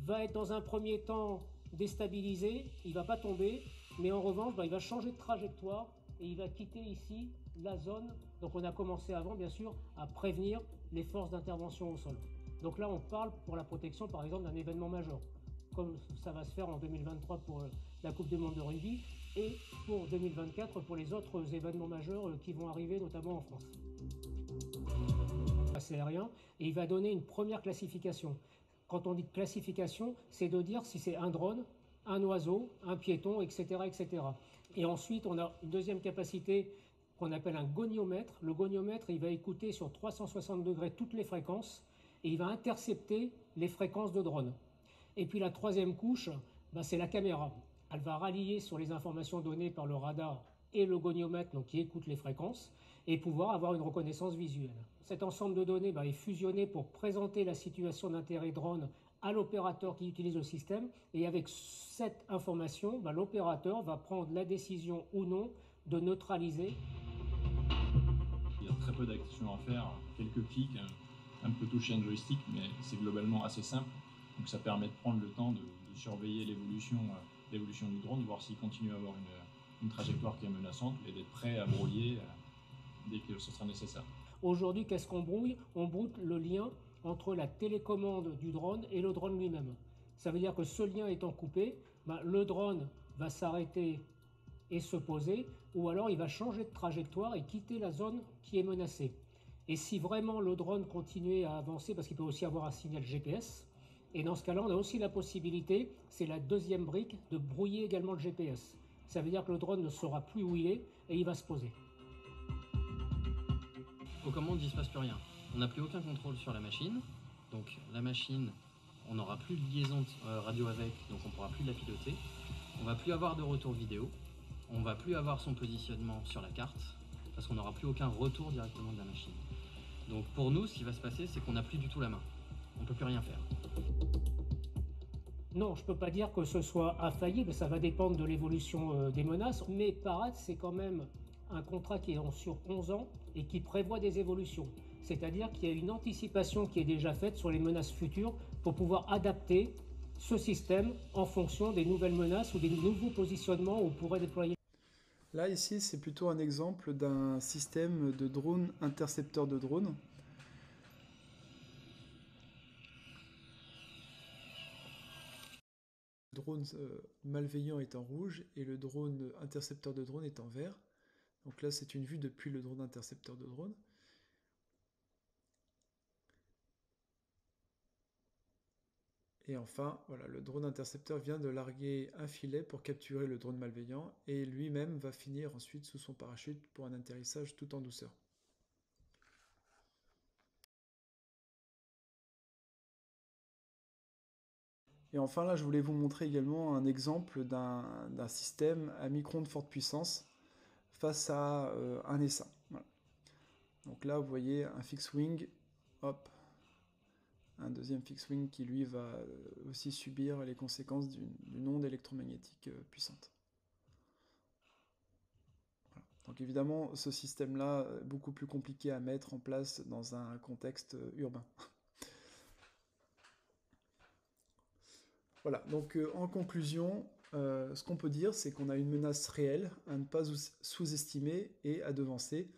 va être dans un premier temps déstabilisé, il ne va pas tomber, mais en revanche, il va changer de trajectoire et il va quitter ici la zone. Donc on a commencé avant, bien sûr, à prévenir les forces d'intervention au sol. Donc là, on parle pour la protection, par exemple, d'un événement majeur, comme ça va se faire en 2023 pour la Coupe du Monde de rugby et pour 2024 pour les autres événements majeurs qui vont arriver, notamment en France. Aérien, et il va donner une première classification. Quand on dit classification, c'est de dire si c'est un drone, un oiseau, un piéton, etc., etc. Et ensuite, on a une deuxième capacité qu'on appelle un goniomètre. Le goniomètre, il va écouter sur 360 degrés toutes les fréquences et il va intercepter les fréquences de drone. Et puis la troisième couche, c'est la caméra. Elle va rallier sur les informations données par le radar et le goniomètre, donc qui écoute les fréquences, et pouvoir avoir une reconnaissance visuelle. Cet ensemble de données est fusionné pour présenter la situation d'intérêt drone à l'opérateur qui utilise le système. Et avec cette information, l'opérateur va prendre la décision ou non de neutraliser. Il y a très peu d'actions à faire, quelques clics, un peu toucher un joystick, mais c'est globalement assez simple. Donc ça permet de prendre le temps de surveiller l'évolution du drone, de voir s'il continue à avoir une trajectoire qui est menaçante et d'être prêt à brouiller dès que ce sera nécessaire. Aujourd'hui, qu'est-ce qu'on brouille? On brouille le lien entre la télécommande du drone et le drone lui-même. Ça veut dire que ce lien étant coupé, le drone va s'arrêter et se poser, ou alors il va changer de trajectoire et quitter la zone qui est menacée. Et si vraiment le drone continuait à avancer, parce qu'il peut aussi avoir un signal GPS, et dans ce cas-là, on a aussi la possibilité, c'est la deuxième brique, de brouiller également le GPS. Ça veut dire que le drone ne saura plus où il est et il va se poser. Aux commandes, il ne se passe plus rien. On n'a plus aucun contrôle sur la machine. Donc la machine, on n'aura plus de liaison radio avec, donc on ne pourra plus la piloter. On ne va plus avoir de retour vidéo. On ne va plus avoir son positionnement sur la carte, parce qu'on n'aura plus aucun retour directement de la machine. Donc pour nous, ce qui va se passer, c'est qu'on n'a plus du tout la main. On ne peut plus rien faire. Non, je ne peux pas dire que ce soit infaillible, ça va dépendre de l'évolution des menaces, mais Parade, c'est quand même un contrat qui est sur 11 ans et qui prévoit des évolutions. C'est-à-dire qu'il y a une anticipation qui est déjà faite sur les menaces futures pour pouvoir adapter ce système en fonction des nouvelles menaces ou des nouveaux positionnements où on pourrait déployer. Là, ici, c'est plutôt un exemple d'un système de drone intercepteur de drone. Le drone malveillant est en rouge et le drone intercepteur de drone est en vert. Donc là, c'est une vue depuis le drone intercepteur de drone. Et enfin, voilà, le drone intercepteur vient de larguer un filet pour capturer le drone malveillant et lui-même va finir ensuite sous son parachute pour un atterrissage tout en douceur. Et enfin là, je voulais vous montrer également un exemple d'un système à micro-ondes forte puissance face à un essaim. Voilà. Donc là, vous voyez un fixed wing, hop, un deuxième fixed wing qui lui va aussi subir les conséquences d'une onde électromagnétique puissante. Voilà. Donc évidemment, ce système-là est beaucoup plus compliqué à mettre en place dans un contexte urbain. Voilà, donc en conclusion, ce qu'on peut dire, c'est qu'on a une menace réelle à ne pas sous-estimer et à devancer.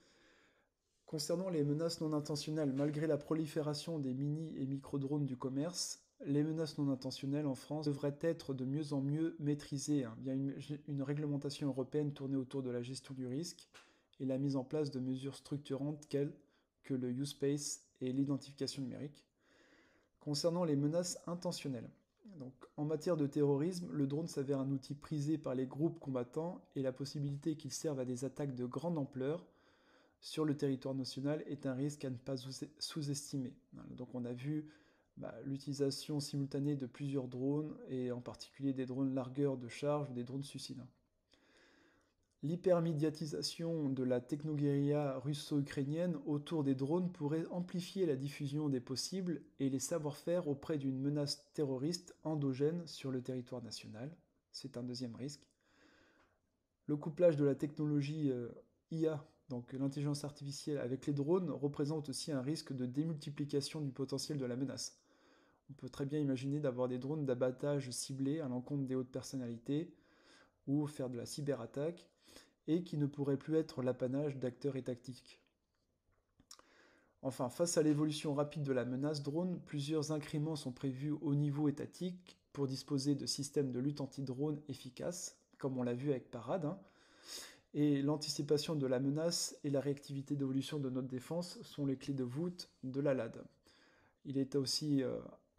Concernant les menaces non intentionnelles, malgré la prolifération des mini- et micro-drones du commerce, les menaces non intentionnelles en France devraient être de mieux en mieux maîtrisées via une réglementation européenne tournée autour de la gestion du risque et la mise en place de mesures structurantes telles que le U-Space et l'identification numérique. Concernant les menaces intentionnelles, donc, en matière de terrorisme, le drone s'avère un outil prisé par les groupes combattants et la possibilité qu'il serve à des attaques de grande ampleur sur le territoire national est un risque à ne pas sous-estimer. Donc on a vu l'utilisation simultanée de plusieurs drones, et en particulier des drones largueurs de charge ou des drones suicides. L'hypermédiatisation de la technoguérilla russo-ukrainienne autour des drones pourrait amplifier la diffusion des possibles et les savoir-faire auprès d'une menace terroriste endogène sur le territoire national. C'est un deuxième risque. Le couplage de la technologie IA, donc l'intelligence artificielle, avec les drones représente aussi un risque de démultiplication du potentiel de la menace. On peut très bien imaginer d'avoir des drones d'abattage ciblés à l'encontre des hautes personnalités ou faire de la cyberattaque et qui ne pourraient plus être l'apanage d'acteurs et tactiques. Enfin, face à l'évolution rapide de la menace drone, plusieurs incréments sont prévus au niveau étatique pour disposer de systèmes de lutte anti-drone efficaces, comme on l'a vu avec Parade. Et l'anticipation de la menace et la réactivité d'évolution de notre défense sont les clés de voûte de la LAD. Il est aussi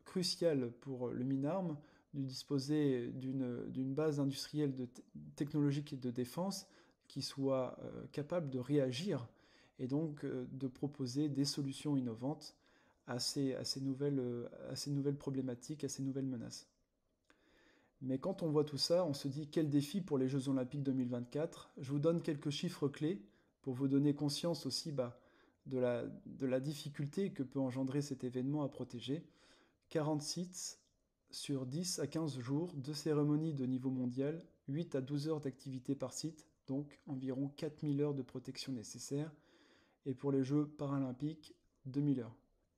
crucial pour le MINARM de disposer d'une base industrielle technologique et de défense qui soit capable de réagir et donc de proposer des solutions innovantes à ces nouvelles problématiques, à ces nouvelles menaces. Mais quand on voit tout ça, on se dit quel défi pour les Jeux Olympiques 2024. Je vous donne quelques chiffres clés pour vous donner conscience aussi de la difficulté que peut engendrer cet événement à protéger. 40 sites sur 10 à 15 jours, 2 cérémonies de niveau mondial, 8 à 12 heures d'activité par site, donc environ 4000 heures de protection nécessaires, et pour les Jeux paralympiques, 2000 heures.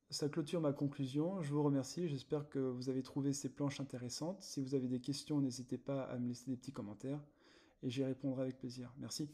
Ça clôture ma conclusion, je vous remercie, j'espère que vous avez trouvé ces planches intéressantes. Si vous avez des questions, n'hésitez pas à me laisser des petits commentaires, et j'y répondrai avec plaisir. Merci.